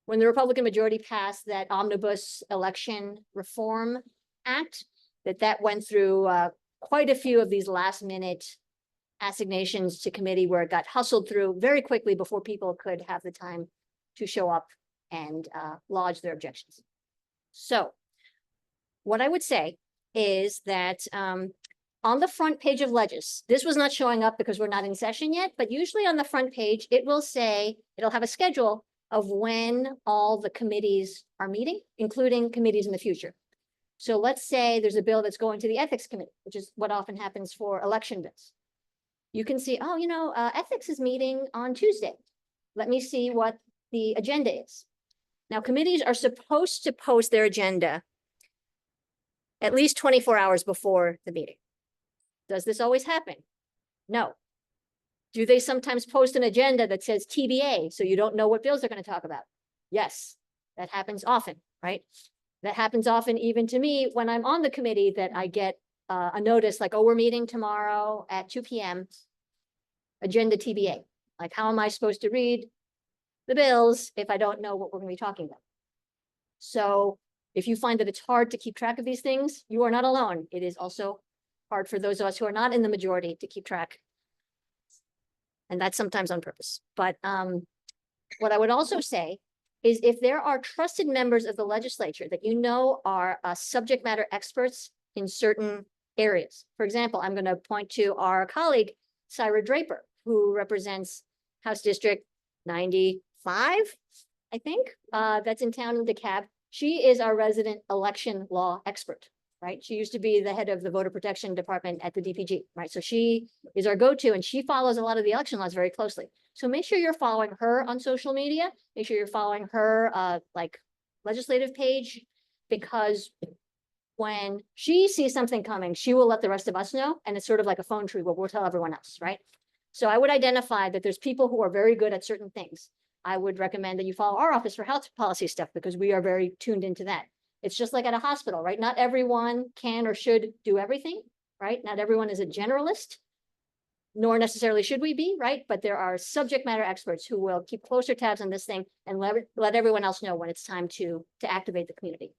when the Republican majority passed that omnibus election reform act, that went through quite a few of these last minute assignations to committee where it got hustled through very quickly before people could have the time to show up and lodge their objections. So what I would say is that on the front page of Legis, this was not showing up because we're not in session yet, but usually on the front page, it will say, it'll have a schedule of when all the committees are meeting, including committees in the future. So let's say there's a bill that's going to the ethics committee, which is what often happens for election bills. You can see, oh, ethics is meeting on Tuesday. Let me see what the agenda is. Now, committees are supposed to post their agenda at least 24 hours before the meeting. Does this always happen? No. Do they sometimes post an agenda that says TBA, so you don't know what bills they're going to talk about? Yes, that happens often, right? That happens often even to me when I'm on the committee, that I get a notice like, oh, we're meeting tomorrow at 2 p.m. agenda TBA. Like, how am I supposed to read the bills if I don't know what we're going to be talking about? So if you find that it's hard to keep track of these things, you are not alone. It is also hard for those of us who are not in the majority to keep track. And that's sometimes on purpose. But what I would also say is if there are trusted members of the legislature that you know are subject matter experts in certain areas. For example, I'm going to point to our colleague, Syra Draper, who represents House District 95, I think, that's in town in DeKalb. She is our resident election law expert, right? She used to be the head of the voter protection department at the DPG, right? So she is our go-to, and she follows a lot of the election laws very closely. So make sure you're following her on social media. Make sure you're following her like legislative page, because when she sees something coming, she will let the rest of us know. And it's sort of like a phone tree where we'll tell everyone else, right? So I would identify that there's people who are very good at certain things. I would recommend that you follow our Office for Health Policy stuff, because we are very tuned into that. It's just like at a hospital, right? Not everyone can or should do everything, right? Not everyone is a generalist, nor necessarily should we be, right? But there are subject matter experts who will keep closer tabs on this thing and let everyone else know when it's time to activate the community.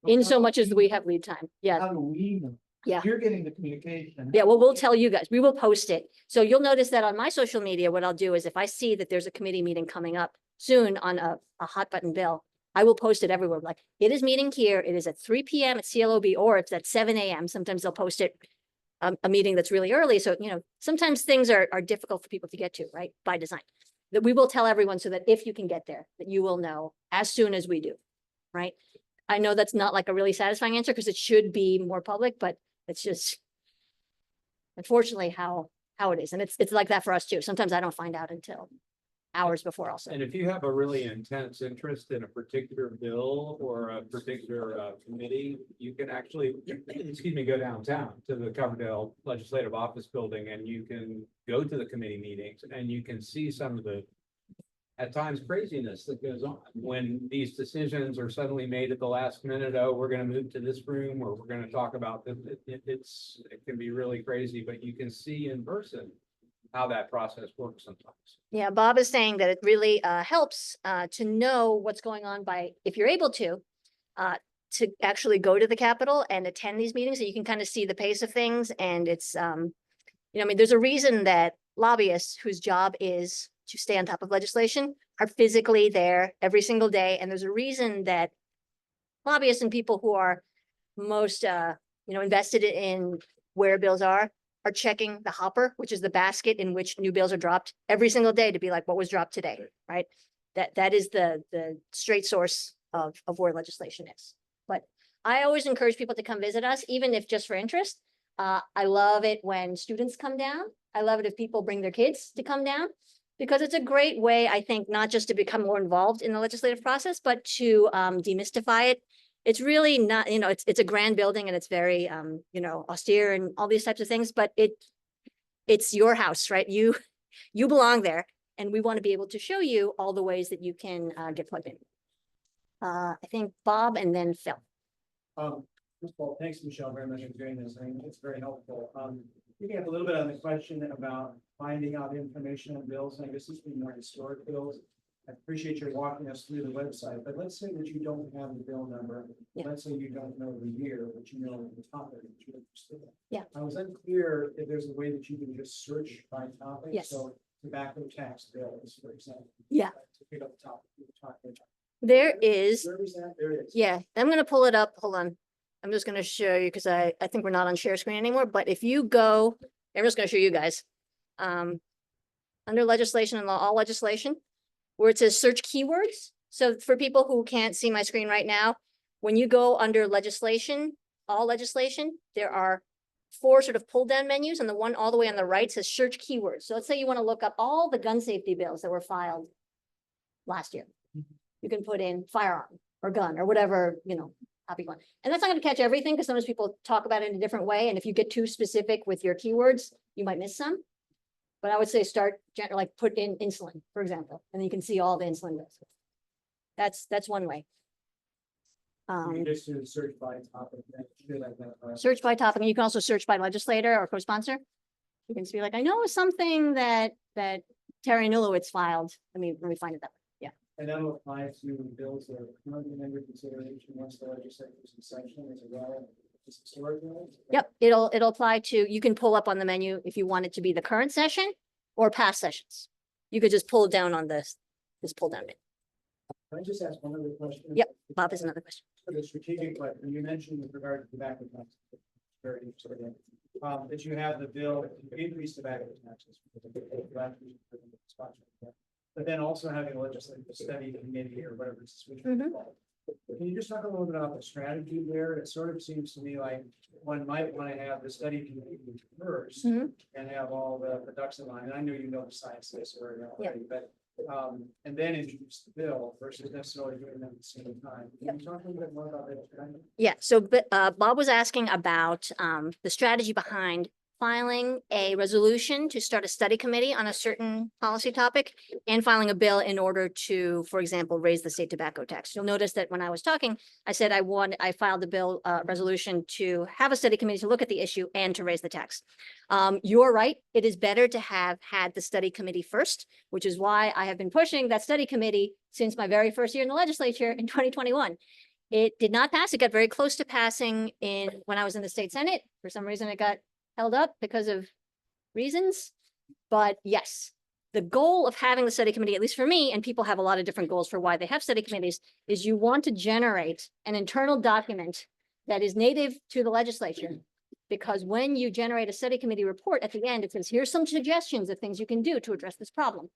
In so much as we have lead time. Yeah. How do we know? Yeah. You're getting the communication. Yeah, well, we'll tell you guys. We will post it. So you'll notice that on my social media, what I'll do is if I see that there's a committee meeting coming up soon on a hot button bill, I will post it everywhere. Like, it is meeting here. It is at 3 p.m. at CLOB, or it's at 7 a.m. Sometimes they'll post it a meeting that's really early. So, sometimes things are difficult for people to get to, right? By design. That we will tell everyone so that if you can get there, that you will know as soon as we do, right? I know that's not like a really satisfying answer because it should be more public, but it's just unfortunately how it is. And it's like that for us too. Sometimes I don't find out until hours before also. And if you have a really intense interest in a particular bill or a particular committee, you can actually, go downtown to the Coverdale Legislative Office Building, and you can go to the committee meetings and you can see some of the, at times, craziness that goes on when these decisions are suddenly made at the last minute. Oh, we're going to move to this room, or we're going to talk about this. It can be really crazy, but you can see in person how that process works sometimes. Yeah, Bob is saying that it really helps to know what's going on by, if you're able to actually go to the Capitol and attend these meetings, so you can kind of see the pace of things. And it's, there's a reason that lobbyists whose job is to stay on top of legislation are physically there every single day. And there's a reason that lobbyists and people who are most, invested in where bills are checking the hopper, which is the basket in which new bills are dropped every single day to be like, what was dropped today, right? That is the straight source of where legislation is. But I always encourage people to come visit us, even if just for interest. I love it when students come down. I love it if people bring their kids to come down, because it's a great way, I think, not just to become more involved in the legislative process, but to demystify it. It's really not, it's a grand building and it's very, austere and all these types of things, but it's your house, right? You belong there. And we want to be able to show you all the ways that you can get plugged in. I think Bob and then Phil. First of all, thanks, Michelle, very much for doing this. I think it's very helpful. Picking up a little bit on the question about finding out information on bills, and I guess this would be more historic bills. I appreciate your walking us through the website, but let's say that you don't have the bill number. Yeah. Let's say you don't know the year, but you know the topic that you're interested in. Yeah. I was unclear if there's a way that you can just search by topic. Yes. So tobacco tax bills, for example. Yeah. To pick up the topic we were talking about. There is, Where is that? There it is. yeah, I'm gonna pull it up. Hold on. I'm just gonna show you because I think we're not on share screen anymore, but if you go, I'm just gonna show you guys. Under legislation and law, all legislation, where it says search keywords. So for people who can't see my screen right now, when you go under legislation, all legislation, there are 4 sort of pull down menus, and the one all the way on the right says search keywords. So let's say you want to look up all the gun safety bills that were filed last year. You can put in firearm or gun or whatever, you know, topic you want. And that's not going to catch everything because sometimes people talk about it in a different way. And if you get too specific with your keywords, you might miss some. But I would say start like put in insulin, for example, and then you can see all the insulin bills. That's one way. You just do search by topic. Search by topic, and you can also search by legislator or co-sponsor. You can just be like, I know something that Terry Nulowitz filed. Let me find it that way. Yeah. And that'll apply to bills that are currently under consideration once the legislature is in session as well as historic bills. Yep, it'll apply to, you can pull up on the menu if you want it to be the current session or past sessions. You could just pull down on this pull down menu. Can I just ask one other question? Yep, Bob has another question. For the strategic question, you mentioned with regard to tobacco taxes. Very interesting. That you have the bill to increase tobacco taxes. But then also having a legislative study committee or whatever it's switched Mhm. called. Can you just talk a little bit about the strategy there? It sort of seems to me like one might want to have the study committee first Mhm. and have all the ducks in line. And I know you know the science of this already, but and then introduce the bill versus necessarily doing them at the same time. Can you talk a little bit more about that strategy? Yeah, so Bob was asking about the strategy behind filing a resolution to start a study committee on a certain policy topic and filing a bill in order to, for example, raise the state tobacco tax. You'll notice that when I was talking, I said I filed a bill resolution to have a study committee to look at the issue and to raise the tax. You're right. It is better to have had the study committee first, which is why I have been pushing that study committee since my very first year in the legislature in 2021. It did not pass. It got very close to passing when I was in the state Senate. For some reason, it got held up because of reasons. But yes, the goal of having the study committee, at least for me, and people have a lot of different goals for why they have study committees, is you want to generate an internal document that is native to the legislature. Because when you generate a study committee report at the end, it says, here's some suggestions of things you can do to address this problem.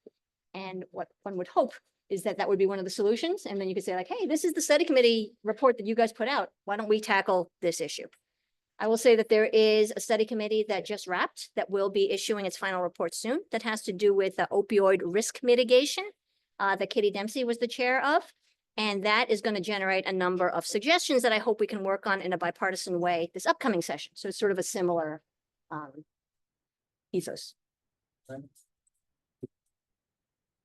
And what one would hope is that would be one of the solutions. And then you could say like, hey, this is the study committee report that you guys put out. Why don't we tackle this issue? I will say that there is a study committee that just wrapped that will be issuing its final report soon that has to do with opioid risk mitigation that Katie Dempsey was the chair of. And that is going to generate a number of suggestions that I hope we can work on in a bipartisan way this upcoming session. So it's sort of a similar ethos. Right.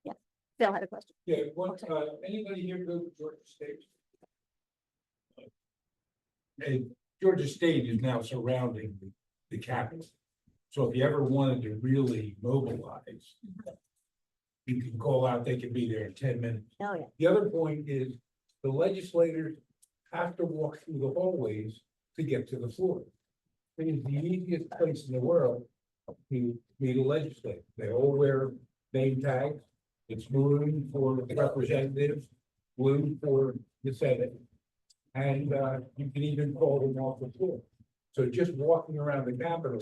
Yeah, Phil had a question. Yeah, anybody here go to Georgia State? And Georgia State is now surrounding the capital. So if you ever wanted to really mobilize, you can call out, they can be there in 10 minutes. Oh, yeah. The other point is the legislators have to walk through the hallways to get to the floor. It is the easiest place in the world to meet a legislator. They all wear name tags. It's blue for the representatives, blue for the Senate. And you can even call them off the floor. So just walking around the Capitol,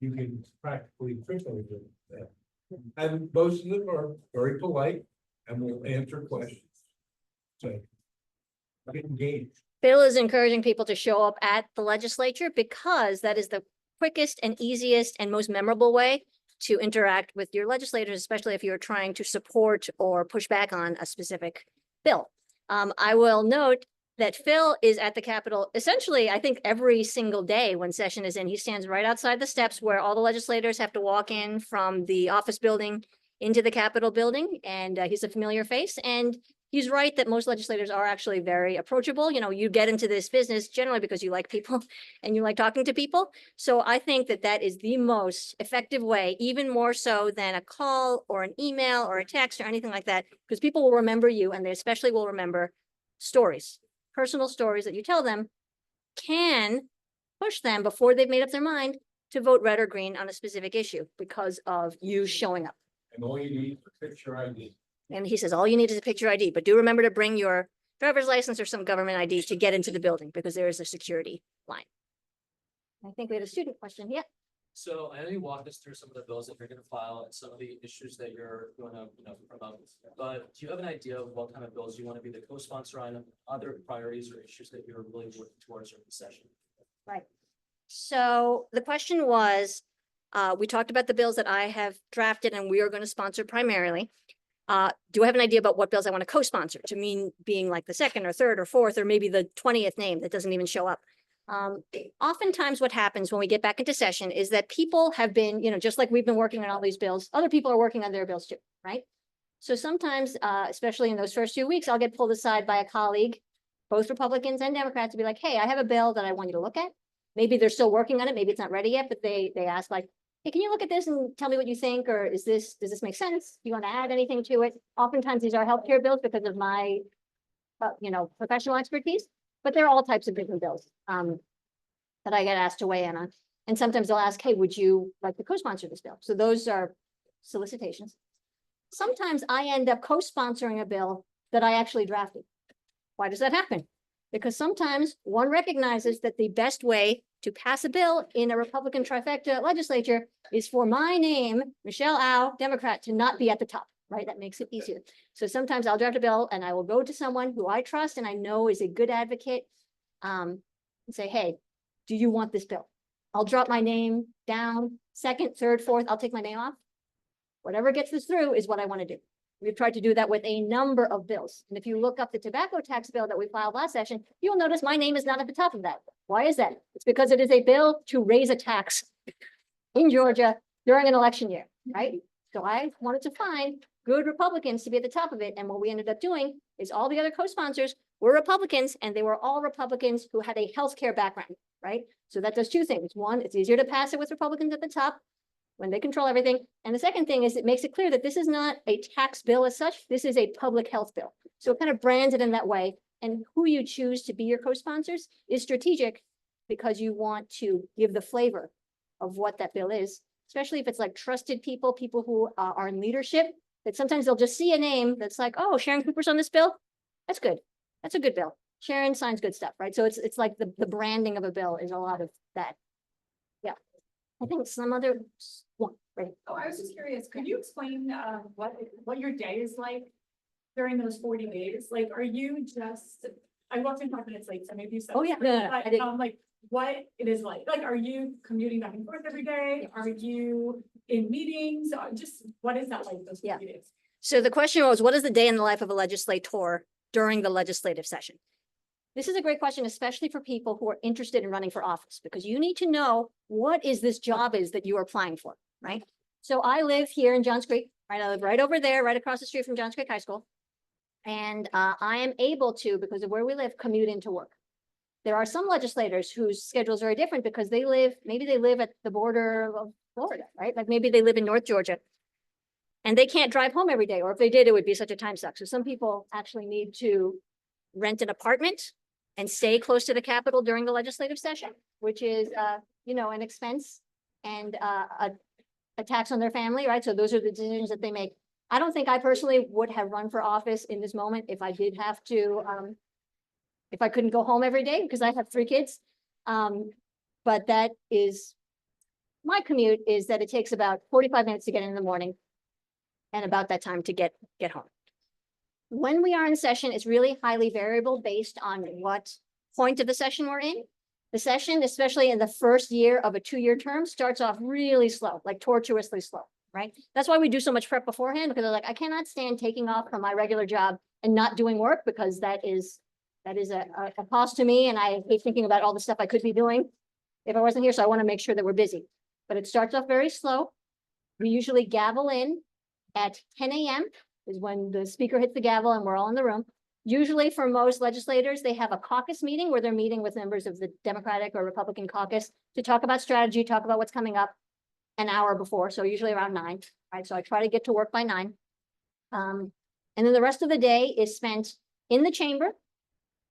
you can practically triple that. And most of them are very polite and will answer questions. So get engaged. Phil is encouraging people to show up at the legislature because that is the quickest and easiest and most memorable way to interact with your legislators, especially if you're trying to support or push back on a specific bill. I will note that Phil is at the Capitol essentially, I think, every single day when session is in. He stands right outside the steps where all the legislators have to walk in from the office building into the Capitol building, and he's a familiar face. And he's right that most legislators are actually very approachable. You know, you get into this business generally because you like people and you like talking to people. So I think that that is the most effective way, even more so than a call or an email or a text or anything like that, because people will remember you, and they especially will remember stories, personal stories that you tell them can push them before they've made up their mind to vote red or green on a specific issue because of you showing up. And all you need is a picture ID. And he says, all you need is a picture ID, but do remember to bring your driver's license or some government ID to get into the building because there is a security line. I think we had a student question. Yeah. So I know you walked us through some of the bills that you're gonna file and some of the issues that you're gonna, promote. But do you have an idea of what kind of bills you want to be the co-sponsor on, other priorities or issues that you're really working towards during the session? Right. So the question was, we talked about the bills that I have drafted and we are going to sponsor primarily. Do I have an idea about what bills I want to co-sponsor to mean being like the second or third or fourth, or maybe the 20th name that doesn't even show up? Oftentimes what happens when we get back into session is that people have been, just like we've been working on all these bills, other people are working on their bills too, right? So sometimes, especially in those first few weeks, I'll get pulled aside by a colleague, both Republicans and Democrats, to be like, hey, I have a bill that I want you to look at. Maybe they're still working on it. Maybe it's not ready yet, but they ask like, hey, can you look at this and tell me what you think? Or does this make sense? Do you want to add anything to it? Oftentimes these are healthcare bills because of my, professional expertise, but there are all types of different bills that I get asked to weigh in on. And sometimes they'll ask, hey, would you like to co-sponsor this bill? So those are solicitations. Sometimes I end up co-sponsoring a bill that I actually drafted. Why does that happen? Because sometimes one recognizes that the best way to pass a bill in a Republican trifecta legislature is for my name, Michelle Au, Democrat, to not be at the top, right? That makes it easier. So sometimes I'll draft a bill and I will go to someone who I trust and I know is a good advocate and say, hey, do you want this bill? I'll drop my name down, second, third, fourth, I'll take my name off. Whatever gets this through is what I want to do. We've tried to do that with a number of bills. And if you look up the tobacco tax bill that we filed last session, you'll notice my name is not at the top of that. Why is that? It's because it is a bill to raise a tax in Georgia during an election year, right? So I wanted to find good Republicans to be at the top of it. And what we ended up doing is all the other co-sponsors were Republicans, and they were all Republicans who had a healthcare background, right? So that does two things. One, it's easier to pass it with Republicans at the top when they control everything. And the second thing is it makes it clear that this is not a tax bill as such. This is a public health bill. So it kind of brands it in that way. And who you choose to be your co-sponsors is strategic because you want to give the flavor of what that bill is, especially if it's like trusted people, people who are in leadership, that sometimes they'll just see a name that's like, oh, Sharon Cooper's on this bill. That's good. That's a good bill. Sharon signs good stuff, right? So it's like the branding of a bill is a lot of that. Yeah. I think some other one, right? Oh, I was just curious, could you explain what your day is like during those 40 days? Like, are you just, I walked in 5 minutes late, so maybe you said. Oh, yeah. No, I But, didn't. like, what it is like? Like, are you commuting back and forth every day? Are you in meetings? Just what is that like those 40 days? So the question was, what is the day in the life of a legislator during the legislative session? This is a great question, especially for people who are interested in running for office, because you need to know what is this job is that you are applying for, right? So I live here in Johns Creek, right? I live right over there, right across the street from Johns Creek High School. And I am able to, because of where we live, commute into work. There are some legislators whose schedules are different because maybe they live at the border of Florida, right? Like maybe they live in North Georgia. And they can't drive home every day, or if they did, it would be such a time suck. So some people actually need to rent an apartment and stay close to the Capitol during the legislative session, which is, an expense and a tax on their family, right? So those are the decisions that they make. I don't think I personally would have run for office in this moment if I did have to, if I couldn't go home every day because I have 3 kids. But that is, my commute is that it takes about 45 minutes to get in the morning and about that time to get home. When we are in session, it's really highly variable based on what point of the session we're in. The session, especially in the first year of a 2-year term, starts off really slow, like tortuously slow, right? That's why we do so much prep beforehand, because they're like, I cannot stand taking off from my regular job and not doing work, because that is a cost to me, and I hate thinking about all the stuff I could be doing if I wasn't here. So I want to make sure that we're busy. But it starts off very slow. We usually gavel in at 10 a.m. is when the speaker hits the gavel and we're all in the room. Usually for most legislators, they have a caucus meeting where they're meeting with members of the Democratic or Republican caucus to talk about strategy, talk about what's coming up an hour before, so usually around 9, right? So I try to get to work by 9. And then the rest of the day is spent in the chamber.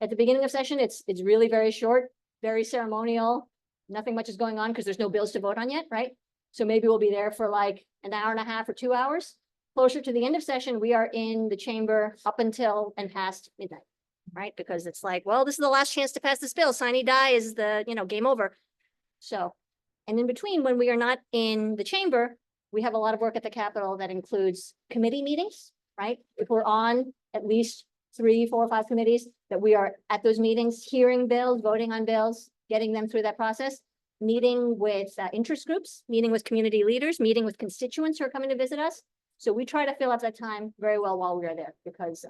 At the beginning of session, it's really very short, very ceremonial. Nothing much is going on because there's no bills to vote on yet, right? So maybe we'll be there for like an hour and a half or 2 hours. Closer to the end of session, we are in the chamber up until and past midnight, right? Because it's like, well, this is the last chance to pass this bill. Sine die is the, game over. So, and in between, when we are not in the chamber, we have a lot of work at the Capitol that includes committee meetings, right? If we're on at least 3, 4, or 5 committees, that we are at those meetings, hearing bills, voting on bills, getting them through that process, meeting with interest groups, meeting with community leaders, meeting with constituents who are coming to visit us. So we try to fill up that time very well while we are there because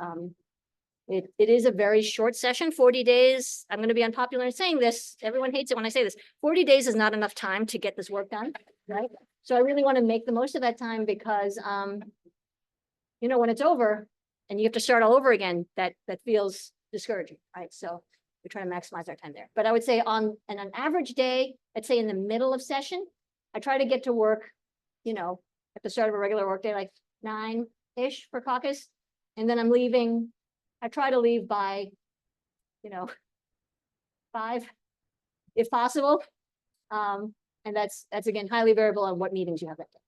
it is a very short session, 40 days. I'm going to be unpopular in saying this. Everyone hates it when I say this. 40 days is not enough time to get this work done, right? So I really want to make the most of that time because, when it's over and you have to start all over again, that feels discouraging, right? So we try to maximize our time there. But I would say on an average day, I'd say in the middle of session, I try to get to work, at the start of a regular workday, like 9-ish for caucus. And then I'm leaving, I try to leave by, 5, if possible. And that's again, highly variable on what meetings you have that day.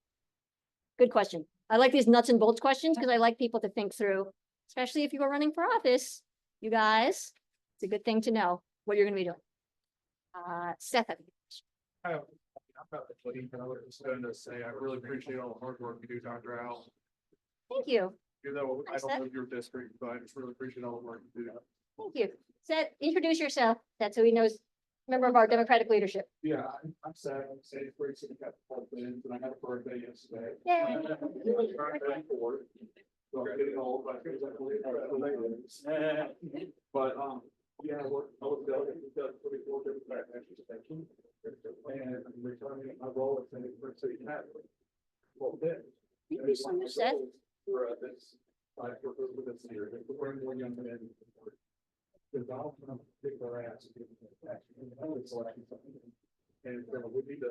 Good question. I like these nuts and bolts questions because I like people to think through, especially if you are running for office, you guys, it's a good thing to know what you're gonna be doing. Seth, I think. I was going to say, I really appreciate all the hard work you do, Dr. Al. Thank you. Even though I Thanks, don't Seth. know your district, but I just really appreciate all the work you do. Thank you. Seth, introduce yourself. That's so he knows, member of our Democratic leadership. Yeah, I'm sad. I'm saying it's great to got plugged in, and I had a birthday yesterday. Yay. So I'm getting old, but I feel like but, yeah, I was done pretty cool different section. And I'm returning my role as a New City Catholic. Well, then. Thank you so much, Seth. For this, for this year, if we're more young men. Because I'll kick their ass. And we need to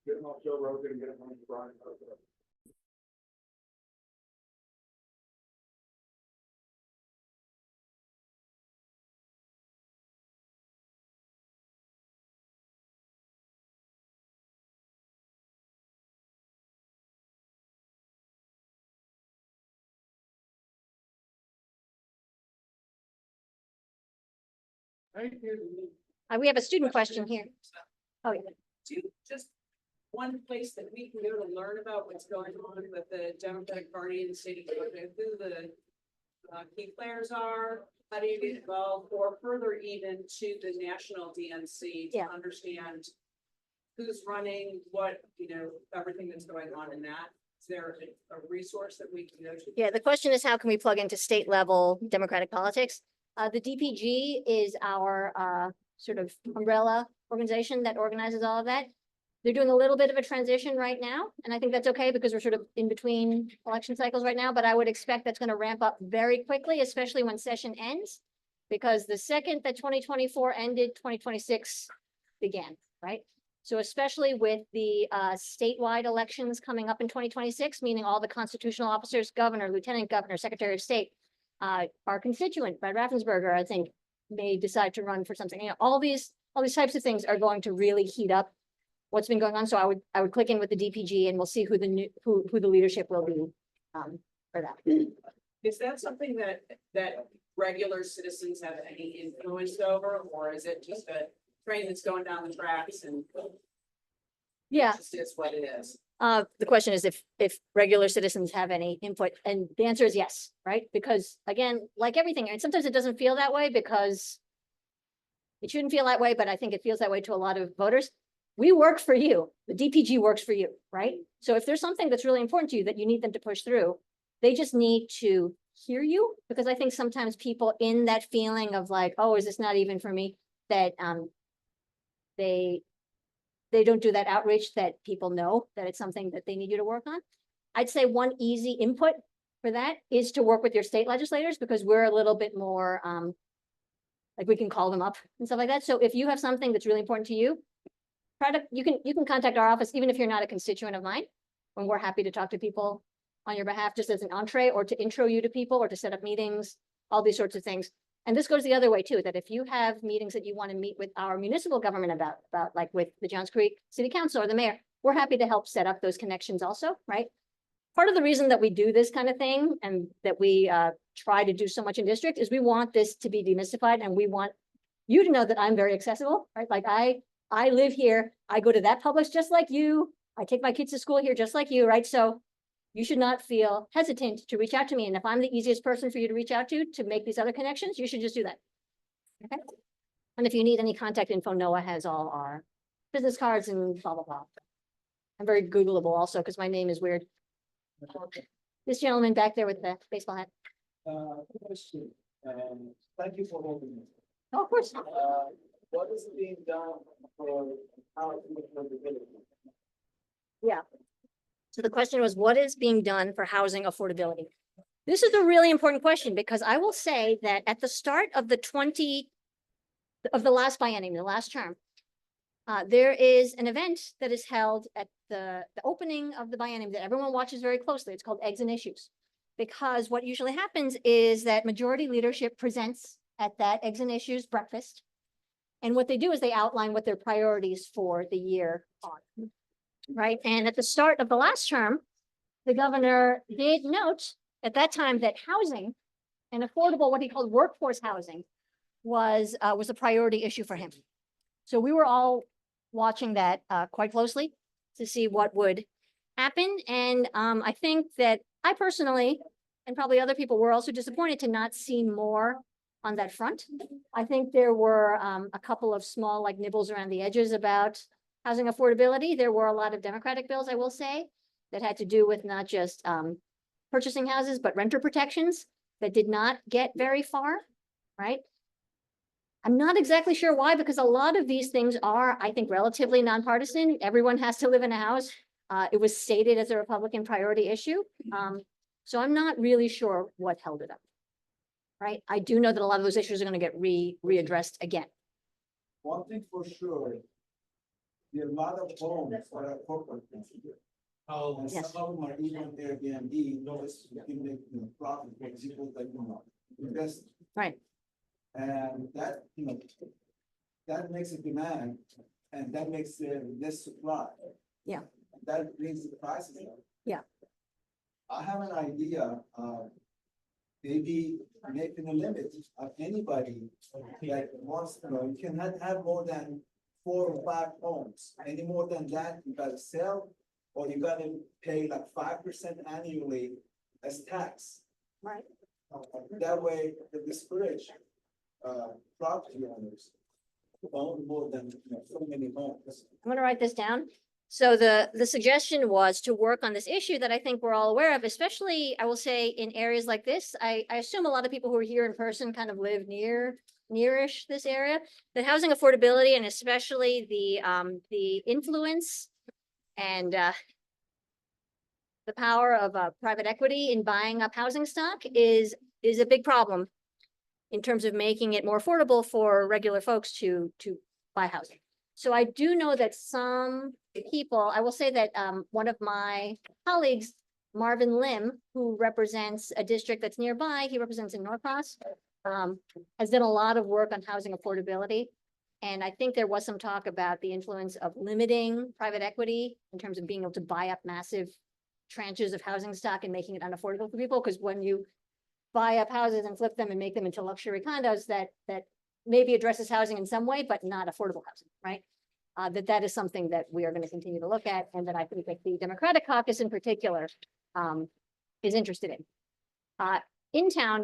get them off Joe Rogan and get them on the Brian. We have a student question here. Oh, yeah. Do just one place that we can go to learn about what's going on with the Democratic Party in the state of Georgia, who the key players are, how do you get involved, or further even to the national DNC to Yeah. understand who's running, what, everything that's going on in that. Is there a resource that we can go to? Yeah, the question is how can we plug into state level Democratic politics? The DPG is our sort of umbrella organization that organizes all of that. They're doing a little bit of a transition right now, and I think that's okay because we're sort of in between election cycles right now, but I would expect that's going to ramp up very quickly, especially when session ends. Because the second that 2024 ended, 2026 began, right? So especially with the statewide elections coming up in 2026, meaning all the constitutional officers, governor, lieutenant governor, secretary of state, our constituent, Brad Raffensperger, I think, may decide to run for something. All these types of things are going to really heat up what's been going on. So I would click in with the DPG and we'll see who the leadership will be for that. Is that something that regular citizens have any influence over, or is it just a train that's going down the tracks and Yeah. it just is what it is? The question is if regular citizens have any input, and the answer is yes, right? Because again, like everything, and sometimes it doesn't feel that way because it shouldn't feel that way, but I think it feels that way to a lot of voters. We work for you. The DPG works for you, right? So if there's something that's really important to you that you need them to push through, they just need to hear you, because I think sometimes people in that feeling of like, oh, is this not even for me? That they don't do that outreach that people know that it's something that they need you to work on. I'd say one easy input for that is to work with your state legislators, because we're a little bit more, like we can call them up and stuff like that. So if you have something that's really important to you, you can contact our office, even if you're not a constituent of mine, when we're happy to talk to people on your behalf, just as an entree, or to intro you to people, or to set up meetings, all these sorts of things. And this goes the other way too, that if you have meetings that you want to meet with our municipal government about like with the Johns Creek City Council or the mayor, we're happy to help set up those connections also, right? Part of the reason that we do this kind of thing and that we try to do so much in district is we want this to be demystified, and we want you to know that I'm very accessible, right? Like I live here, I go to that Publix just like you, I take my kids to school here just like you, right? So you should not feel hesitant to reach out to me. And if I'm the easiest person for you to reach out to make these other connections, you should just do that. Okay. And if you need any contact info, Noah has all our business cards and blah, blah, blah. I'm very Googleable also because my name is weird. This gentleman back there with the baseball hat. Question, thank you for holding it. Oh, of course. What is being done for housing affordability? Yeah. So the question was, what is being done for housing affordability? This is a really important question, because I will say that at the start of the last biennium, the last term, there is an event that is held at the opening of the biennium that everyone watches very closely. It's called Eggs and Issues. Because what usually happens is that majority leadership presents at that Eggs and Issues breakfast. And what they do is they outline what their priorities for the year are. Right. And at the start of the last term, the governor did note at that time that housing and affordable, what he called workforce housing, was a priority issue for him. So we were all watching that quite closely to see what would happen. And I think that I personally, and probably other people, were also disappointed to not see more on that front. I think there were a couple of small like nibbles around the edges about housing affordability. There were a lot of Democratic bills, I will say, that had to do with not just purchasing houses, but renter protections that did not get very far, right? I'm not exactly sure why, because a lot of these things are, I think, relatively nonpartisan. Everyone has to live in a house. It was stated as a Republican priority issue. So I'm not really sure what held it up, right? I do know that a lot of those issues are going to get readdressed again. One thing for sure, there are a lot of homes that are corporate. And Yes. some of them are even Airbnb, those can make profit for people that invest. Right. And that, that makes a demand, and that makes less supply. Yeah. That brings the prices up. Yeah. I have an idea, maybe making a limit of anybody that wants, you cannot have more than 4 or 5 homes. Any more than that, you gotta sell, or you gotta pay like 5% annually as tax. Right. That way, the discourage property owners to own more than so many homes. I'm going to write this down. So the suggestion was to work on this issue that I think we're all aware of, especially, I will say, in areas like this. I assume a lot of people who are here in person kind of live nearish this area. That housing affordability, and especially the influence and the power of private equity in buying up housing stock is a big problem in terms of making it more affordable for regular folks to buy housing. So I do know that some people, I will say that one of my colleagues, Marvin Lim, who represents a district that's nearby, he represents in Norcross, has done a lot of work on housing affordability. And I think there was some talk about the influence of limiting private equity in terms of being able to buy up massive tranches of housing stock and making it unaffordable for people. Because when you buy up houses and flip them and make them into luxury condos, that maybe addresses housing in some way, but not affordable housing, right? That is something that we are going to continue to look at, and that I think that the Democratic caucus in particular is interested in. In town,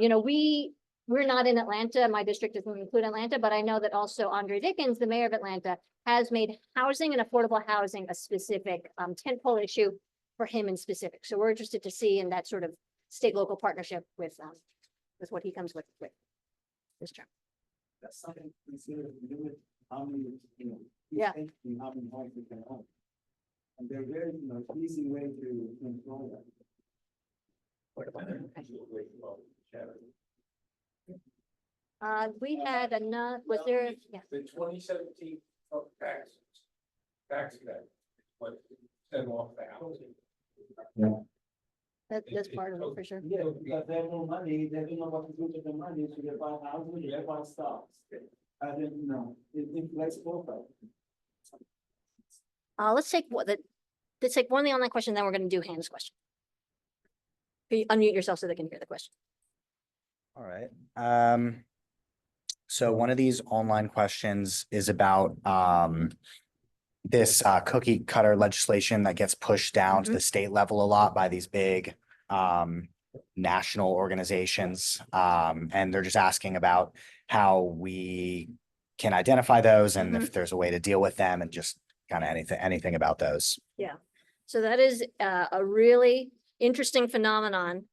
we're not in Atlanta. My district doesn't include Atlanta, but I know that also Andre Dickens, the mayor of Atlanta, has made housing and affordable housing a specific tentpole issue for him in specific. So we're interested to see in that sort of state-local partnership with what he comes with this term. That's something considered limit how many, Yeah. how many homes you can own. And they're very, easy way to control that. We had another, was there, yeah, The 2017 tax cut, what set off the housing. that's part of it for sure. Yeah, because they have no money, they don't know what to do with the money, so they buy houses, they buy stocks. I didn't know, it's flexible. Let's take let's take one of the online question, then we're gonna do Hannah's question. Can you unmute yourself so they can hear the question? All right. So one of these online questions is about this cookie cutter legislation that gets pushed down to the state level a lot by these big national organizations. And they're just asking about how we can identify those and if there's a way to deal with them and just kind of anything about those. So that is a really interesting phenomenon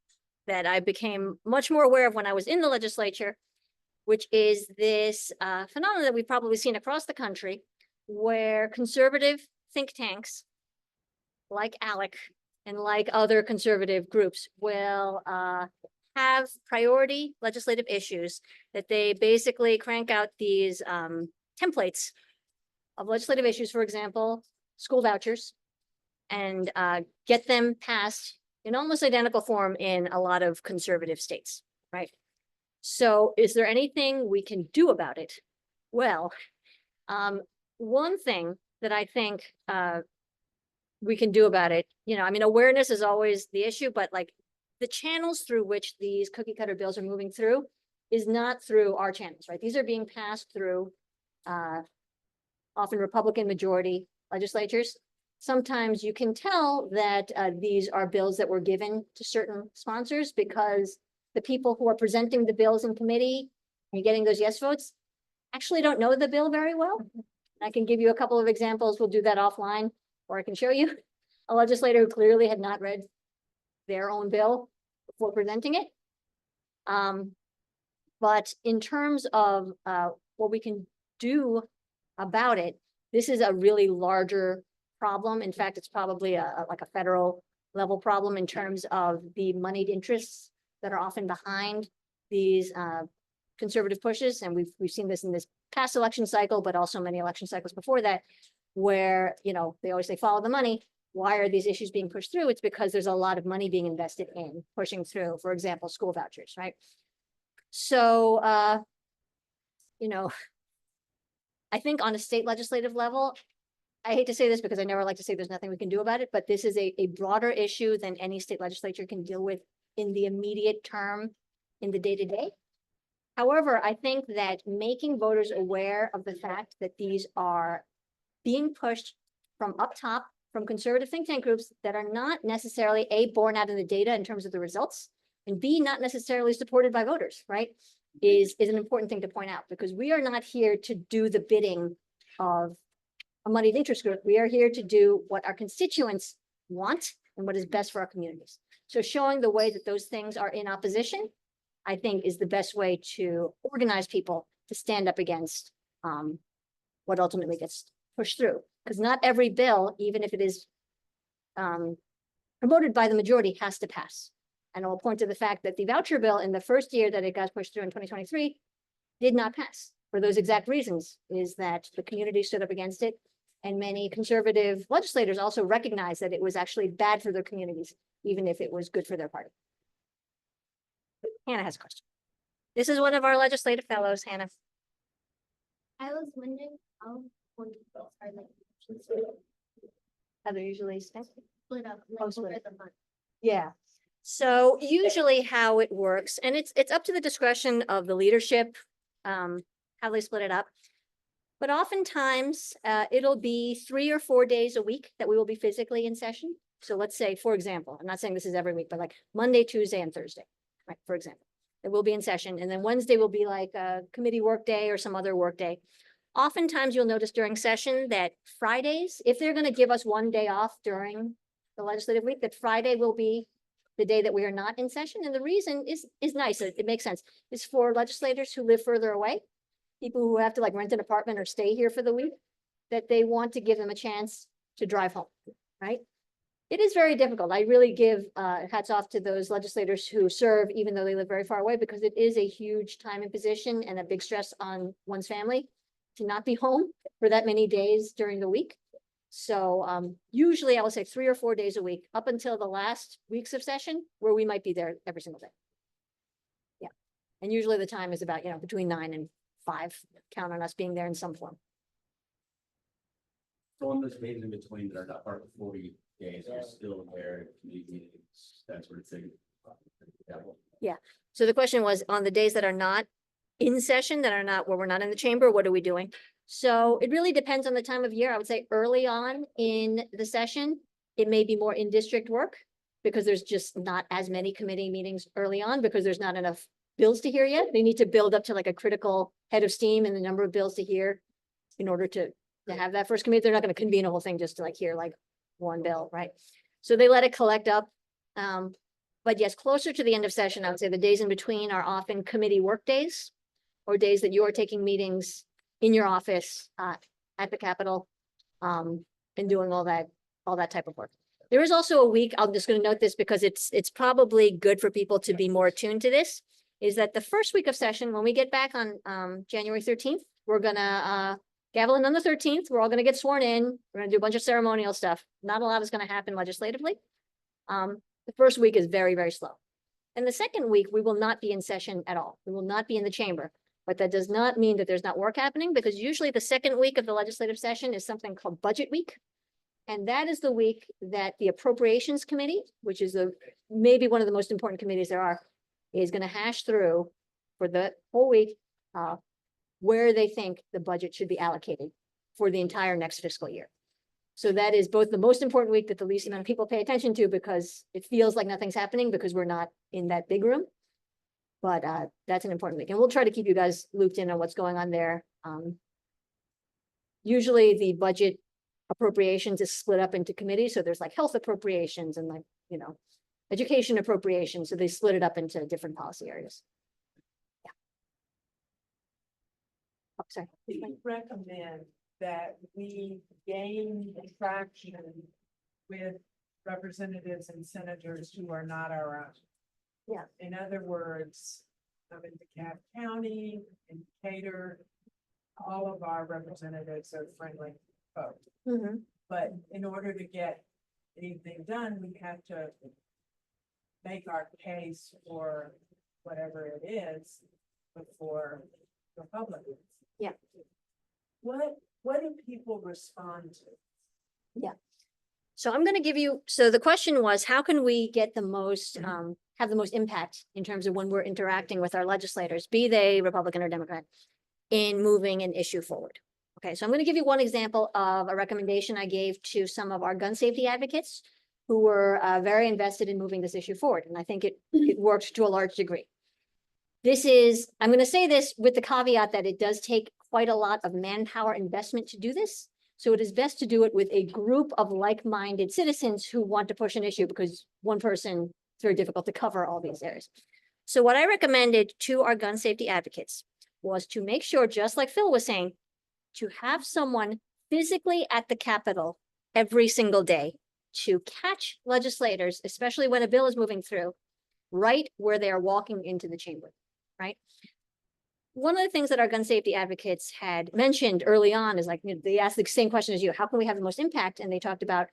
that I became much more aware of when I was in the legislature, which is this phenomenon that we've probably seen across the country, where conservative think tanks like ALEC and like other conservative groups will have priority legislative issues that they basically crank out these templates of legislative issues, for example, school vouchers, and get them passed in almost identical form in a lot of conservative states, right? So is there anything we can do about it? Well, one thing that I think we can do about it, I mean, awareness is always the issue, but like the channels through which these cookie cutter bills are moving through is not through our channels, right? These are being passed through often Republican majority legislatures. Sometimes you can tell that these are bills that were given to certain sponsors because the people who are presenting the bills in committee and getting those yes votes actually don't know the bill very well. I can give you a couple of examples. We'll do that offline, or I can show you a legislator who clearly had not read their own bill before presenting it. But in terms of what we can do about it, this is a really larger problem. In fact, it's probably like a federal level problem in terms of the moneyed interests that are often behind these conservative pushes. And we've seen this in this past election cycle, but also many election cycles before that, where, they always say, follow the money. Why are these issues being pushed through? It's because there's a lot of money being invested in pushing through, for example, school vouchers, right? So, I think on a state legislative level, I hate to say this because I never like to say there's nothing we can do about it, but this is a broader issue than any state legislature can deal with in the immediate term, in the day-to-day. However, I think that making voters aware of the fact that these are being pushed from up top, from conservative think tank groups that are not necessarily A, borne out in the data in terms of the results, and B, not necessarily supported by voters, right? Is an important thing to point out, because we are not here to do the bidding of a moneyed interest group. We are here to do what our constituents want and what is best for our communities. So showing the way that those things are in opposition, I think, is the best way to organize people to stand up against what ultimately gets pushed through. Because not every bill, even if it is promoted by the majority, has to pass. And I will point to the fact that the voucher bill in the first year that it got pushed through in 2023 did not pass for those exact reasons, is that the community stood up against it. And many conservative legislators also recognized that it was actually bad for their communities, even if it was good for their party. Hannah has a question. This is one of our legislative fellows, Hannah. I was wondering how bills are like How they're usually spent. split up Oh, like split over up. the month. Yeah. So usually how it works, and it's up to the discretion of the leadership, how they split it up. But oftentimes, it'll be 3 or 4 days a week that we will be physically in session. So let's say, for example, I'm not saying this is every week, but like Monday, Tuesday, and Thursday, right? For example, it will be in session, and then Wednesday will be like a committee work day or some other work day. Oftentimes, you'll notice during session that Fridays, if they're going to give us one day off during the legislative week, that Friday will be the day that we are not in session. And the reason is nice. It makes sense. It's for legislators who live further away, people who have to like rent an apartment or stay here for the week, that they want to give them a chance to drive home, right? It is very difficult. I really give hats off to those legislators who serve, even though they live very far away, because it is a huge time and position and a big stress on one's family to not be home for that many days during the week. So usually I will say 3 or 4 days a week, up until the last weeks of session, where we might be there every single day. Yeah, and usually the time is about, between 9 and 5. Count on us being there in some form. So on those days in between that are not part of the 40 days, are still there, committee meetings, that sort of thing. So the question was, on the days that are not in session, that are not, where we're not in the chamber, what are we doing? So it really depends on the time of year. I would say early on in the session, it may be more in-district work, because there's just not as many committee meetings early on, because there's not enough bills to hear yet. They need to build up to like a critical head of steam and the number of bills to hear in order to have that first committee. They're not going to convene a whole thing just to like hear like one bill, right? So they let it collect up. But yes, closer to the end of session, I would say the days in between are often committee work days, or days that you are taking meetings in your office at the Capitol, and doing all that type of work. There is also a week, I'm just going to note this because it's probably good for people to be more attuned to this, is that the first week of session, when we get back on January 13th, we're gonna gavel in on the 13th. We're all gonna get sworn in. We're gonna do a bunch of ceremonial stuff. Not a lot is gonna happen legislatively. The first week is very, very slow. And the second week, we will not be in session at all. We will not be in the chamber. But that does not mean that there's not work happening, because usually the second week of the legislative session is something called Budget Week. And that is the week that the Appropriations Committee, which is maybe one of the most important committees there are, is going to hash through for the whole week where they think the budget should be allocated for the entire next fiscal year. So that is both the most important week that the least amount of people pay attention to, because it feels like nothing's happening because we're not in that big room. But that's an important week, and we'll try to keep you guys looped in on what's going on there. Usually the budget appropriations is split up into committees. So there's like health appropriations and like, education appropriations. So they split it up into different policy areas. Yeah. Oh, sorry. I recommend that we gain traction with representatives and senators who are not our own. Yeah. In other words, in DeKalb County, in Decatur, all of our representatives are friendly folks. Mhm. But in order to get anything done, we have to make our case for whatever it is before the public. Yeah. What do people respond to? Yeah. So I'm going to give you, so the question was, how can we get the most, have the most impact in terms of when we're interacting with our legislators, be they Republican or Democrat, in moving an issue forward? Okay, so I'm going to give you one example of a recommendation I gave to some of our gun safety advocates who were very invested in moving this issue forward. And I think it worked to a large degree. I'm going to say this with the caveat that it does take quite a lot of manpower investment to do this. So it is best to do it with a group of like-minded citizens who want to push an issue, because one person, it's very difficult to cover all these areas. So what I recommended to our gun safety advocates was to make sure, just like Phil was saying, to have someone physically at the Capitol every single day to catch legislators, especially when a bill is moving through, right where they are walking into the chamber, right? One of the things that our gun safety advocates had mentioned early on is like, they asked the same question as you, how can we have the most impact? And they talked about,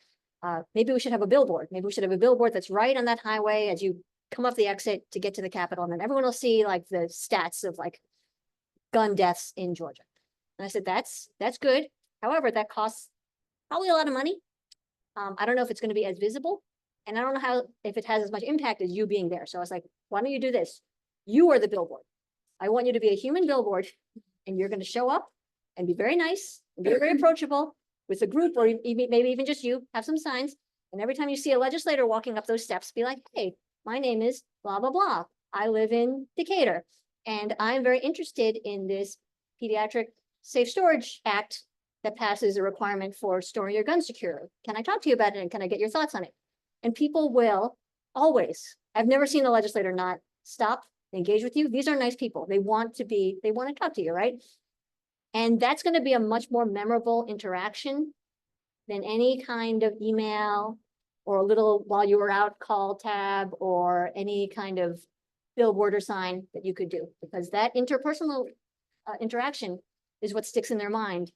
maybe we should have a billboard. Maybe we should have a billboard that's right on that highway as you come off the exit to get to the Capitol. And then everyone will see like the stats of like gun deaths in Georgia. And I said, that's good. However, that costs probably a lot of money. I don't know if it's going to be as visible, and I don't know if it has as much impact as you being there. So I was like, why don't you do this? You are the billboard. I want you to be a human billboard, and you're going to show up and be very nice and be very approachable with a group, or maybe even just you, have some signs. And every time you see a legislator walking up those steps, be like, hey, my name is blah, blah, blah. I live in Decatur, and I'm very interested in this Pediatric Safe Storage Act that passes a requirement for storing your guns securely. Can I talk to you about it, and can I get your thoughts on it? And people will always, I've never seen a legislator not stop, engage with you. These are nice people. They want to talk to you, right? And that's going to be a much more memorable interaction than any kind of email or a little while you were out call tab or any kind of billboard or sign that you could do, because that interpersonal interaction is what sticks in their mind,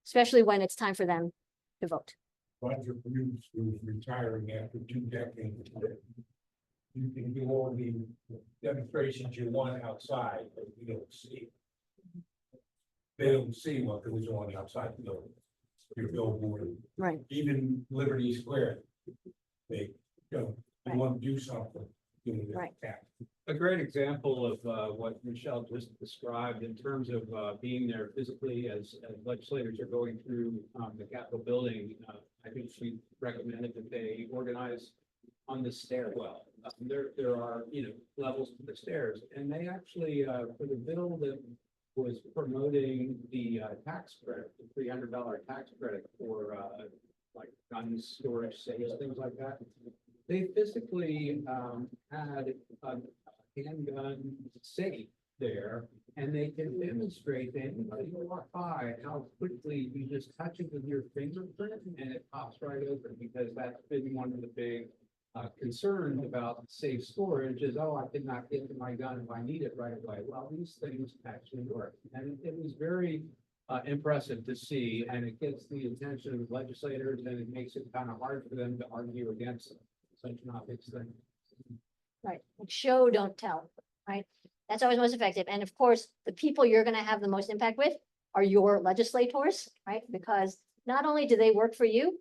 especially when it's time for them to vote. Roger Bruce was retiring after 2 decades. You can do all the demonstrations you want outside, but you don't see. They don't see what goes on outside the building. Your billboard, Right. even Liberty Square. They, they want to do something. Right. A great example of what Michelle just described in terms of being there physically as legislators are going through the Capitol building. I think she recommended that they organize on the stairwell. There are, levels to the stairs, and they actually, for the bill that was promoting the tax credit, the $300 tax credit for like gun storage, safes, things like that. They physically had a handgun safe there, and they can demonstrate to anybody who walk by how quickly you just touch it with your fingerprint and it pops right open, because that's been one of the big concerns about safe storage is, oh, I could not get to my gun if I need it right away. Well, these things actually work, and it was very impressive to see, and it gets the attention of legislators, and it makes it kind of hard for them to argue against such an obvious thing. Right, like show, don't tell, right? That's always most effective. And of course, the people you're gonna have the most impact with are your legislators, right? Because not only do they work for you,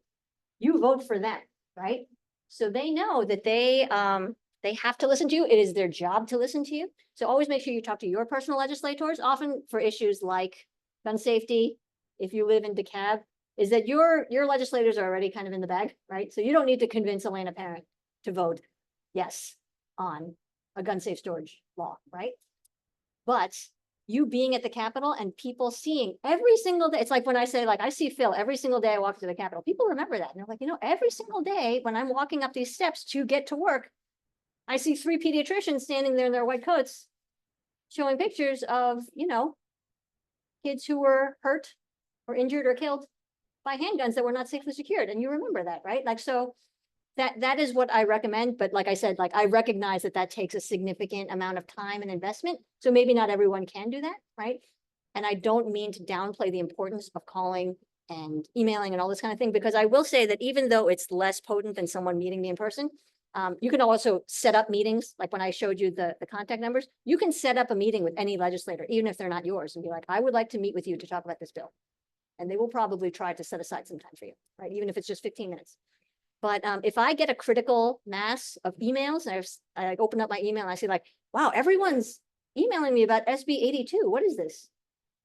you vote for them, right? So they know that they have to listen to you. It is their job to listen to you. So always make sure you talk to your personal legislators, often for issues like gun safety. If you live in DeKalb, is that your legislators are already kind of in the bag, right? So you don't need to convince Elena Parent to vote yes on a gun safe storage law, right? But you being at the Capitol and people seeing every single day, it's like when I say, like, I see Phil every single day I walk to the Capitol, people remember that. And they're like, every single day when I'm walking up these steps to get to work, I see 3 pediatricians standing there in their white coats showing pictures of, kids who were hurt or injured or killed by handguns that were not safely secured. And you remember that, right? Like, so that is what I recommend. But like I said, like, I recognize that takes a significant amount of time and investment. So maybe not everyone can do that, right? And I don't mean to downplay the importance of calling and emailing and all this kind of thing, because I will say that even though it's less potent than someone meeting me in person, you can also set up meetings. Like when I showed you the contact numbers, you can set up a meeting with any legislator, even if they're not yours, and be like, I would like to meet with you to talk about this bill. And they will probably try to set aside some time for you, right? Even if it's just 15 minutes. But if I get a critical mass of emails, and I open up my email and I see like, wow, everyone's emailing me about SB 82. What is this?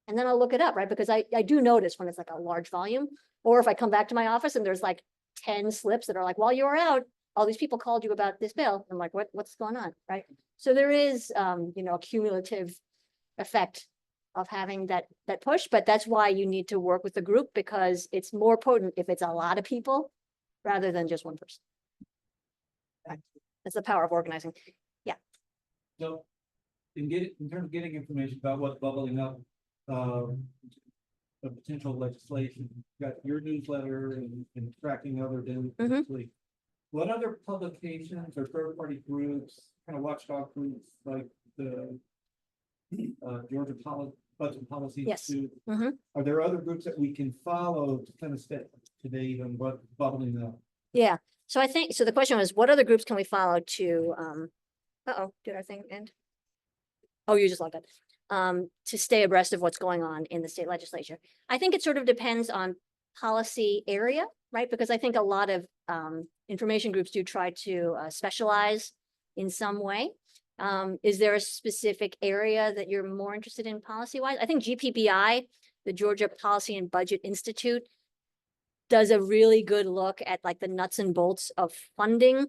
And then I'll look it up, right? Because I do notice when it's like a large volume, or if I come back to my office and there's like 10 slips that are like, while you were out, all these people called you about this bill. I'm like, what's going on, right? So there is, a cumulative effect of having that push, but that's why you need to work with the group, because it's more potent if it's a lot of people rather than just one person. Right. That's the power of organizing. So in terms of getting information about what's bubbling up, the potential legislation, you got your newsletter and tracking other than. What other publications or third-party groups, kind of watchdog groups like the Georgia Budget Policy Yes. Institute? Are there other groups that we can follow to kind of stay up to date on what's bubbling up? Yeah. So I think, so the question was, what other groups can we follow to, did our thing end? Oh, you just logged up. To stay abreast of what's going on in the state legislature. I think it sort of depends on policy area, right? Because I think a lot of information groups do try to specialize in some way. Is there a specific area that you're more interested in policy-wise? I think GPBI, the Georgia Policy and Budget Institute, does a really good look at like the nuts and bolts of funding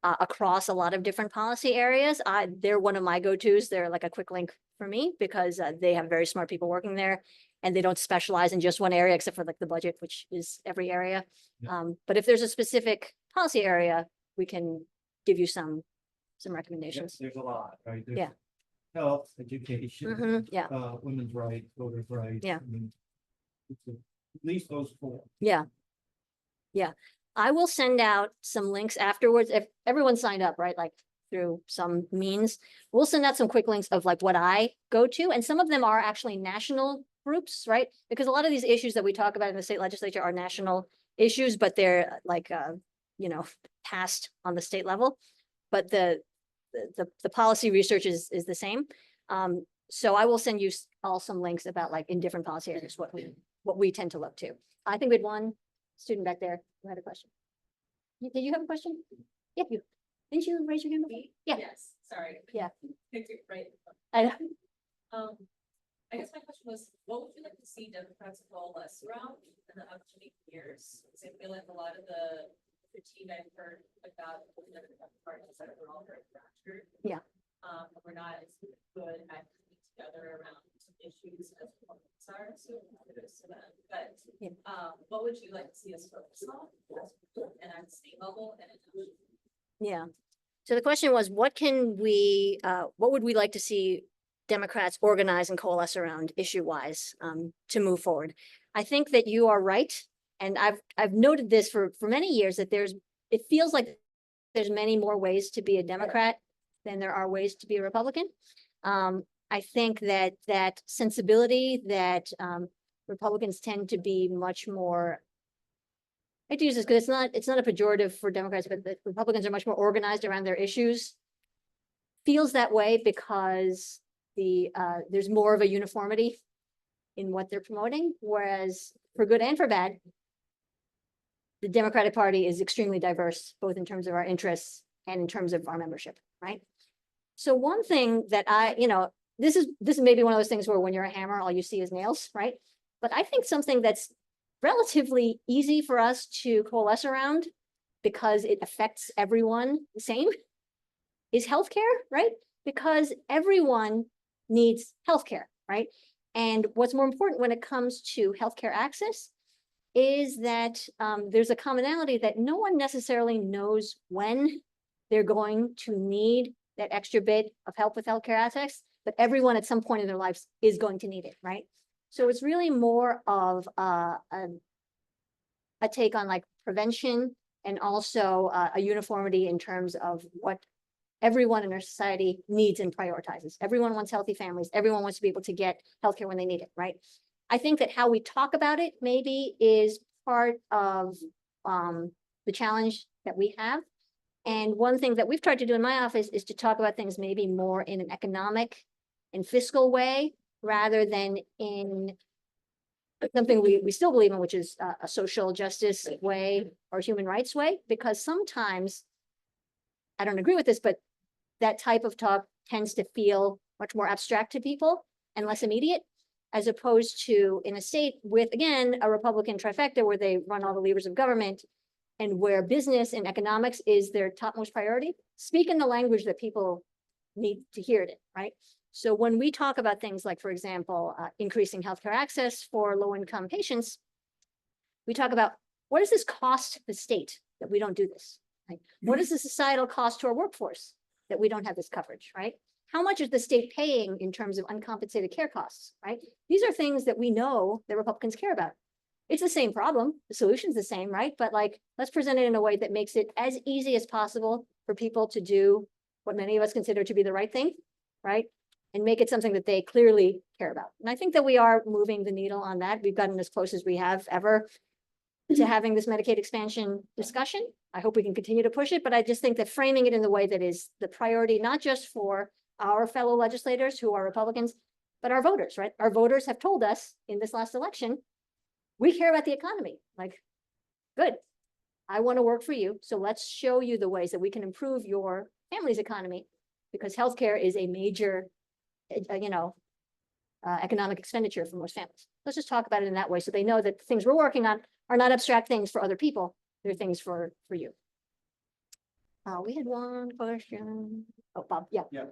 across a lot of different policy areas. They're one of my go-tos. They're like a quick link for me because they have very smart people working there, and they don't specialize in just one area except for like the budget, which is every area. But if there's a specific policy area, we can give you some recommendations. There's a lot, right? There's Yeah. Health, education. Yeah. Women's rights, voters' rights. Yeah. I mean, it's at least those 4. Yeah. I will send out some links afterwards. If everyone signed up, right, like through some means, we'll send out some quick links of like what I go to. And some of them are actually national groups, right? Because a lot of these issues that we talk about in the state legislature are national issues, but they're like, you know, passed on the state level. But the policy research is the same. So I will send you all some links about like in different policy areas, what we tend to look to. I think we had one student back there who had a question. Did you have a question? Yeah, didn't you raise your hand? before? Yeah. Yes, sorry. Yeah. Picked it right. I, I guess my question was, what would you like to see Democrats coalesce around in the upcoming years? Because I feel like a lot of the critique I've heard about the Democratic Party is that we're all very fractured. Yeah. We're not as good at coming together around some issues as politics are, so kudos to them. But, Yeah. What would you like to see us focus on? And at the state level and at yeah. So the question was, what would we like to see Democrats organize and coalesce around issue-wise to move forward? I think that you are right. And I've noted this for many years that it feels like there's many more ways to be a Democrat than there are ways to be a Republican. I think that sensibility that Republicans tend to be much more, I do use this because it's not a pejorative for Democrats, but the Republicans are much more organized around their issues. Feels that way because there's more of a uniformity in what they're promoting, whereas for good and for bad, the Democratic Party is extremely diverse, both in terms of our interests and in terms of our membership, right? So one thing that this is maybe one of those things where when you're a hammer, all you see is nails, right? But I think something that's relatively easy for us to coalesce around because it affects everyone the same is healthcare, right? Because everyone needs healthcare, right? And what's more important when it comes to healthcare access is that there's a commonality that no one necessarily knows when they're going to need that extra bit of help with healthcare access, but everyone at some point in their lives is going to need it, right? So it's really more of a take on like prevention and also a uniformity in terms of what everyone in our society needs and prioritizes. Everyone wants healthy families. Everyone wants to be able to get healthcare when they need it, right? I think that how we talk about it maybe is part of the challenge that we have. And one thing that we've tried to do in my office is to talk about things maybe more in an economic and fiscal way rather than in something we still believe in, which is a social justice way or human rights way, because sometimes, I don't agree with this, but that type of talk tends to feel much more abstract to people and less immediate, as opposed to in a state with, again, a Republican trifecta where they run all the levers of government and where business and economics is their topmost priority, speak in the language that people need to hear it in, right? So when we talk about things like, for example, increasing healthcare access for low-income patients, we talk about what does this cost the state that we don't do this? Right? What is the societal cost to our workforce that we don't have this coverage, right? How much is the state paying in terms of uncompensated care costs, right? These are things that we know that Republicans care about. It's the same problem. The solution's the same, right? But like, let's present it in a way that makes it as easy as possible for people to do what many of us consider to be the right thing, right? And make it something that they clearly care about. And I think that we are moving the needle on that. We've gotten as close as we have ever to having this Medicaid expansion discussion. I hope we can continue to push it, but I just think that framing it in the way that is the priority, not just for our fellow legislators who are Republicans, but our voters, right? Our voters have told us in this last election, we care about the economy. Like, good, I want to work for you. So let's show you the ways that we can improve your family's economy, because healthcare is a major, economic expenditure for most families. Let's just talk about it in that way so they know that the things we're working on are not abstract things for other people. They're things for you. We had one question. Oh, Bob, yeah. Yeah,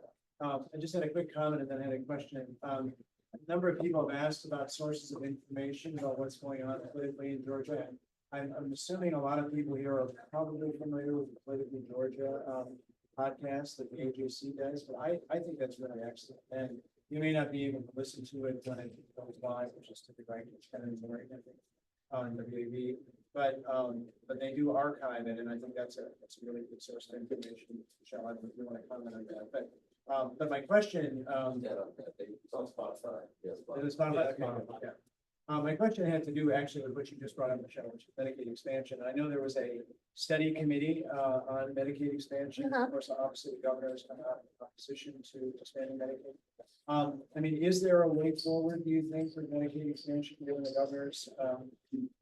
I just had a quick comment and then I had a question. A number of people have asked about sources of information about what's going on politically in Georgia. I'm assuming a lot of people here are probably familiar with the Politically Georgia podcast that the AJC does, but I think that's really excellent. And you may not be able to listen to it when it goes live, which is typically like 10 in the morning. on WAV. But they do archive it, and I think that's a really good source of information. Michelle, I don't know if you want to comment on that, but my question, It's on Spotify, yes. it is Spotify, okay, yeah. My question had to do actually with what you just brought up, Michelle, which is Medicaid expansion. I know there was a study committee on Medicaid expansion. Uh-huh. Of course, obviously, the governor's opposition to expanding Medicaid. I mean, is there a way forward, do you think, for Medicaid expansion, given the governor's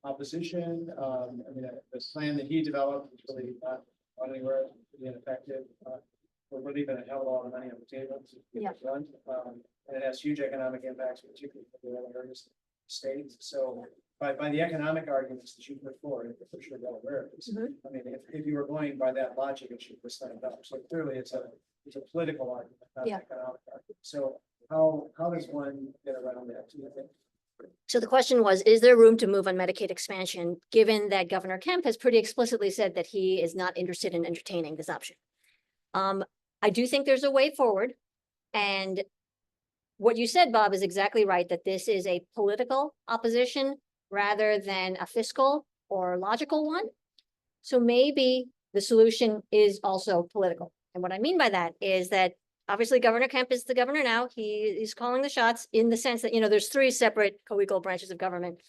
opposition? I mean, the plan that he developed is really not going anywhere, really ineffective. We're leaving a hell of a lot of money on the table. Yeah. And it has huge economic impacts, particularly for the other areas of the state. So by the economic arguments that you put forward, for sure well aware of this. Mhm. I mean, if you were going by that logic, it should be slammed up. So clearly it's a political argument, not an Yeah. economic argument. So how does one get around that, do you think? So the question was, is there room to move on Medicaid expansion, given that Governor Kemp has pretty explicitly said that he is not interested in entertaining this option? I do think there's a way forward. And what you said, Bob, is exactly right, that this is a political opposition rather than a fiscal or logical one. So maybe the solution is also political. And what I mean by that is that obviously Governor Kemp is the governor now. He's calling the shots in the sense that, there's three separate co-equal branches of government.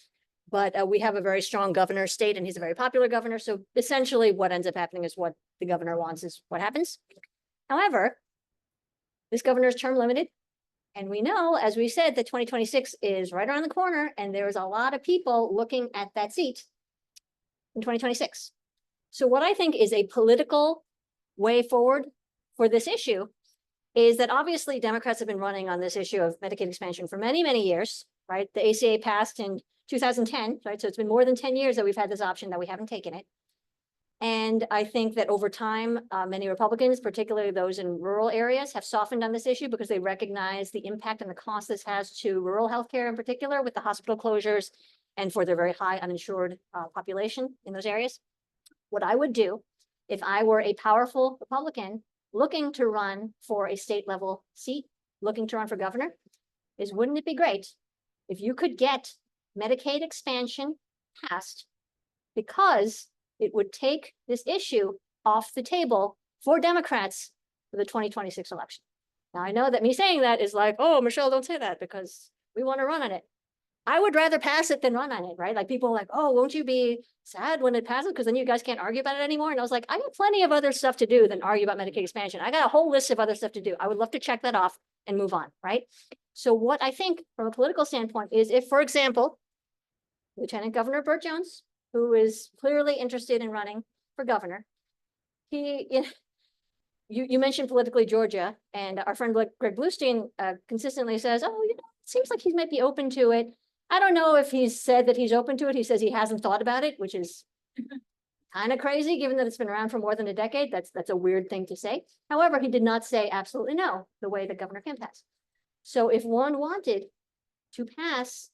But we have a very strong governor state and he's a very popular governor. So essentially what ends up happening is what the governor wants is what happens. However, this governor's term limited. And we know, as we said, that 2026 is right around the corner and there's a lot of people looking at that seat in 2026. So what I think is a political way forward for this issue is that obviously Democrats have been running on this issue of Medicaid expansion for many, many years, right? The ACA passed in 2010, right? So it's been more than 10 years that we've had this option that we haven't taken it. And I think that over time, many Republicans, particularly those in rural areas, have softened on this issue because they recognize the impact and the cost this has to rural healthcare in particular with the hospital closures and for their very high uninsured population in those areas. What I would do if I were a powerful Republican looking to run for a state level seat, looking to run for governor, is wouldn't it be great if you could get Medicaid expansion passed, because it would take this issue off the table for Democrats for the 2026 election. Now, I know that me saying that is like, oh, Michelle, don't say that because we want to run on it. I would rather pass it than run on it, right? Like people are like, oh, won't you be sad when it passes? Because then you guys can't argue about it anymore. And I was like, I got plenty of other stuff to do than argue about Medicaid expansion. I got a whole list of other stuff to do. I would love to check that off and move on, right? So what I think from a political standpoint is if, for example, Lieutenant Governor Burt Jones, who is clearly interested in running for governor, you mentioned politically Georgia, and our friend Greg Bluestein consistently says, oh, it seems like he might be open to it. I don't know if he's said that he's open to it. He says he hasn't thought about it, which is kind of crazy, given that it's been around for more than a decade. That's a weird thing to say. However, he did not say absolutely no, the way that Governor Kemp has. So if one wanted to pass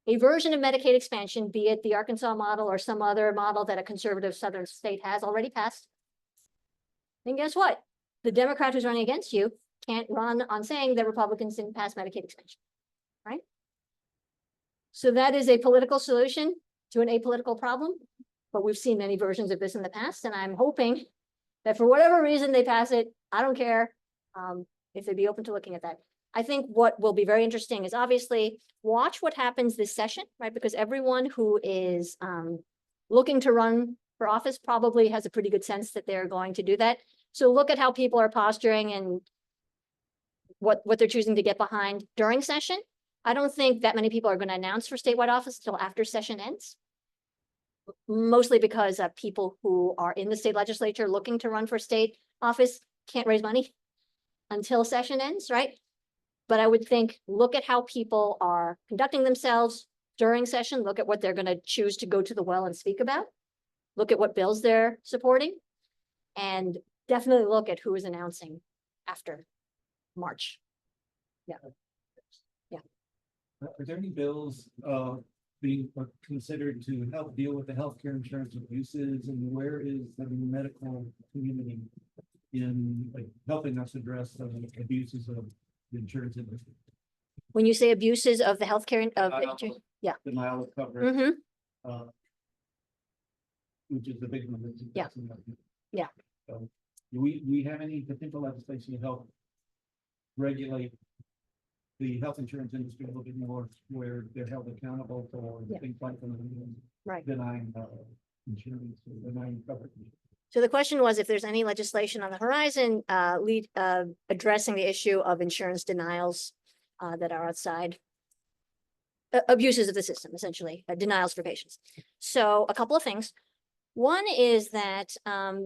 a version of Medicaid expansion, be it the Arkansas model or some other model that a conservative southern state has already passed, then guess what? The Democrat who's running against you can't run on saying that Republicans didn't pass Medicaid expansion, right? So that is a political solution to an apolitical problem, but we've seen many versions of this in the past, and I'm hoping that for whatever reason they pass it, I don't care if they'd be open to looking at that. I think what will be very interesting is obviously watch what happens this session, right? Because everyone who is looking to run for office probably has a pretty good sense that they're going to do that. So look at how people are posturing and what they're choosing to get behind during session. I don't think that many people are going to announce for statewide office until after session ends. Mostly because people who are in the state legislature looking to run for state office can't raise money until session ends, right? But I would think, look at how people are conducting themselves during session, look at what they're going to choose to go to the well and speak about, look at what bills they're supporting, and definitely look at who is announcing after March. Yeah. Are there any bills being considered to help deal with the healthcare insurance abuses, and where is the medical community in helping us address the abuses of the insurance industry? When you say abuses of the healthcare, yeah. Denial of coverage. Mm-hmm. Which is the big one. that's- Yeah. Yeah. So, do we have any potential legislation to help regulate the health insurance industry a little bit more, where they're held accountable for Yeah. things like Right. denying insurance, or denying coverage? So the question was if there's any legislation on the horizon, addressing the issue of insurance denials, that are outside. Abuses of the system, essentially, denials for patients. So a couple of things. One is that,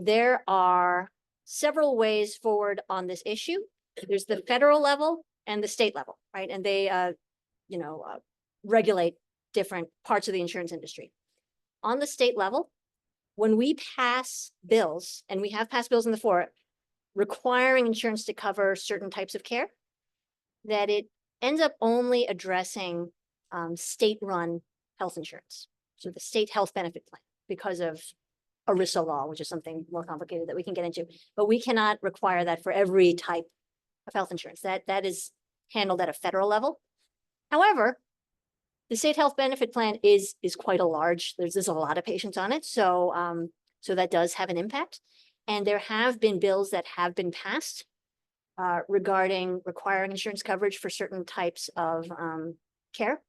there are several ways forward on this issue. There's the federal level and the state level, right? And they, regulate different parts of the insurance industry. On the state level, when we pass bills, and we have passed bills in the floor, requiring insurance to cover certain types of care, that it ends up only addressing state-run health insurance. So the state health benefit plan, because of ERISA law, which is something more complicated that we can get into. But we cannot require that for every type of health insurance. That is handled at a federal level. However, the state health benefit plan is quite a large, there's a lot of patients on it, so so that does have an impact. And there have been bills that have been passed regarding requiring insurance coverage for certain types of care.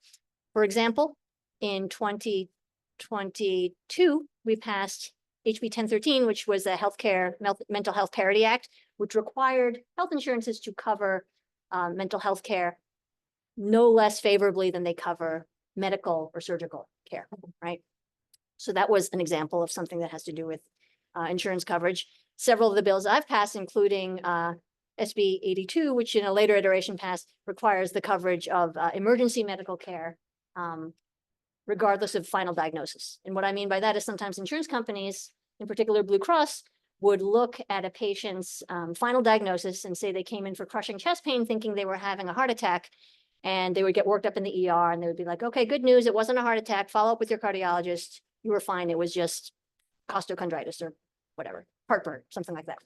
For example, in 2022, we passed HB 1013, which was a Mental Health Parity Act, which required health insurances to cover mental health care no less favorably than they cover medical or surgical care, right? So that was an example of something that has to do with insurance coverage. Several of the bills I've passed, including SB 82, which in a later iteration passed, requires the coverage of emergency medical care, regardless of final diagnosis. And what I mean by that is sometimes insurance companies, in particular Blue Cross, would look at a patient's final diagnosis and say they came in for crushing chest pain thinking they were having a heart attack. And they would get worked up in the ER and they would be like, okay, good news, it wasn't a heart attack, follow up with your cardiologist, you were fine, it was just costochondritis or whatever, heartburn, something like that.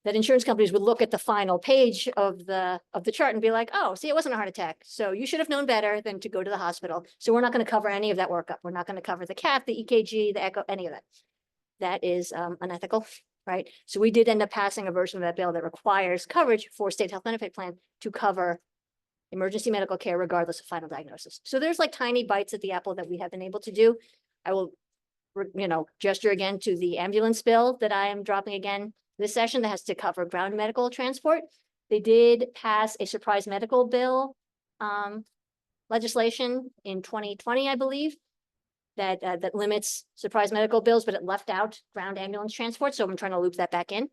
That insurance companies would look at the final page of the chart and be like, oh, see, it wasn't a heart attack. So you should have known better than to go to the hospital. So we're not going to cover any of that workup. We're not going to cover the cath, the EKG, the echo, any of that. That is unethical, right? So we did end up passing a version of that bill that requires coverage for state health benefit plan to cover emergency medical care regardless of final diagnosis. So there's like tiny bites at the apple that we have been able to do. I will, gesture again to the ambulance bill that I am dropping again this session that has to cover ground medical transport. They did pass a surprise medical bill legislation in 2020, I believe, that limits surprise medical bills, but it left out ground ambulance transport. So I'm trying to loop that back in.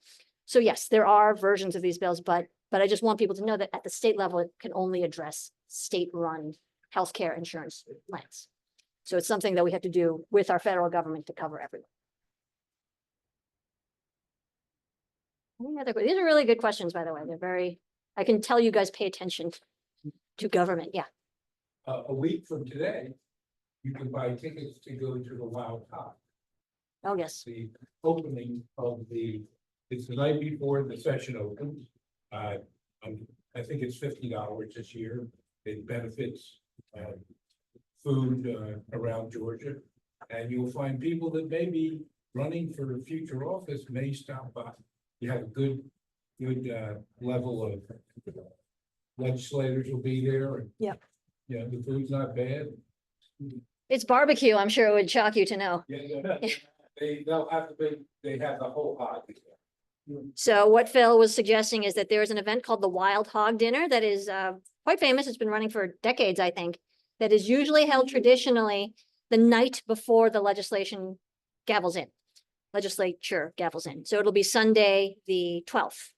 So yes, there are versions of these bills, but I just want people to know that at the state level, it can only address state-run healthcare insurance plans. So it's something that we have to do with our federal government to cover everyone. These are really good questions, by the way. I can tell you guys pay attention to government. Yeah. A week from today, you can buy tickets to go to the Wild Card. Oh, yes. The opening of it's the night before the session opens. I think it's $50 this year. It benefits food around Georgia. And you'll find people that may be running for future office may stop by. You have a good level of legislators will be there. And, Yep. Yeah, the food's not bad. It's barbecue. I'm sure it would shock you to know. Yeah. They have the whole hog. So what Phil was suggesting is that there is an event called the Wild Hog Dinner that is quite famous. It's been running for decades, I think, that is usually held traditionally the night before the legislature gavels in. So it'll be Sunday, the 12th.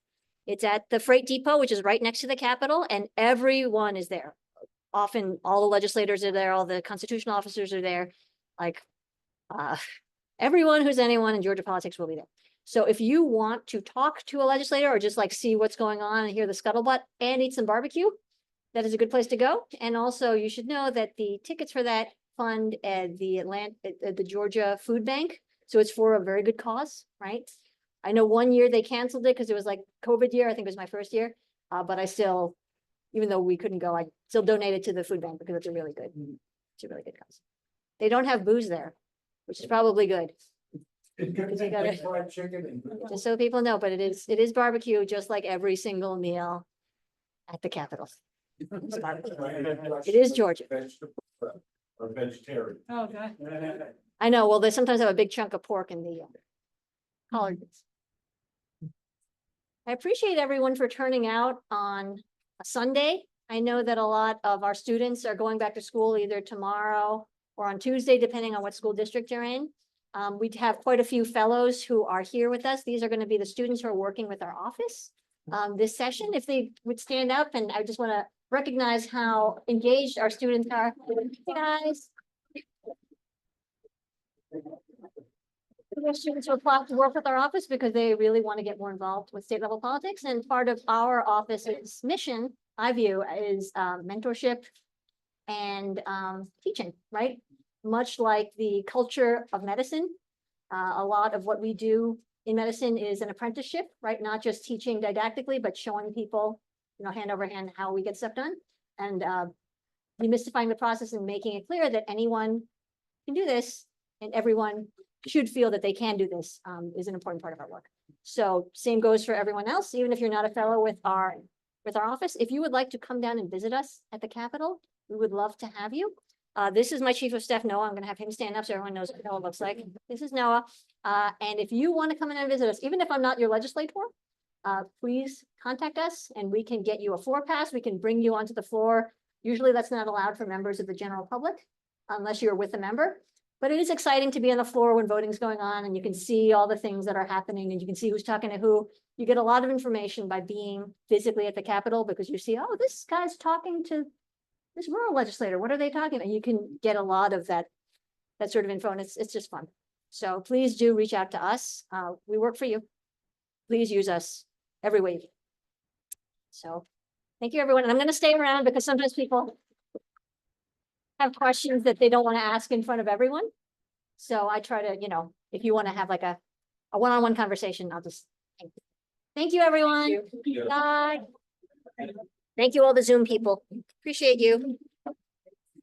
It's at the Freight Depot, which is right next to the Capitol, and everyone is there. Often all the legislators are there, all the constitutional officers are there, like everyone who's anyone in Georgia politics will be there. So if you want to talk to a legislator or just like see what's going on and hear the scuttlebutt and eat some barbecue, that is a good place to go. And also you should know that the tickets for that fund at the Georgia Food Bank. So it's for a very good cause, right? I know one year they canceled it because it was like COVID year. I think it was my first year. But I still, even though we couldn't go, I still donated to the food bank because it's a really good cause. They don't have booze there, which is probably good. It's gonna Because you be gotta- like fried chicken and. Just so people know, but it is barbecue, just like every single meal at the Capitol. It's barbecue. It is Georgia. Or vegetarian. Oh, God. I know, well, they sometimes have a big chunk of pork in the collard greens. I appreciate everyone for turning out on a Sunday. I know that a lot of our students are going back to school either tomorrow or on Tuesday, depending on what school district you're in. We have quite a few fellows who are here with us. These are going to be the students who are working with our office this session. If they would stand up, and I just want to recognize how engaged our students are. Hey, guys. Our students who apply to work with our office because they really want to get more involved with state level politics, and part of our office's mission, I view, is mentorship and teaching, right? Much like the culture of medicine, a lot of what we do in medicine is an apprenticeship, right? Not just teaching didactically, but showing people, hand over hand how we get stuff done, and demystifying the process and making it clear that anyone can do this and everyone should feel that they can do this is an important part of our work. So same goes for everyone else, even if you're not a fellow with our office. If you would like to come down and visit us at the Capitol, we would love to have you. This is my chief of staff, Noah. I'm going to have him stand up so everyone knows what Noah looks like. This is Noah. And if you want to come in and visit us, even if I'm not your legislator, please contact us and we can get you a floor pass. We can bring you onto the floor. Usually that's not allowed for members of the general public unless you're with a member. But it is exciting to be on the floor when voting's going on and you can see all the things that are happening and you can see who's talking to who. You get a lot of information by being physically at the Capitol because you see, oh, this guy's talking to this rural legislator. What are they talking about? And you can get a lot of that sort of info, and it's just fun. So please do reach out to us. We work for you. Please use us every way. So thank you, everyone. And I'm going to stay around because sometimes people have questions that they don't want to ask in front of everyone. So I try to, if you want to have like a one-on-one conversation, I'll just, thank you, everyone. Bye. Thank you, all the Zoom people. Appreciate you.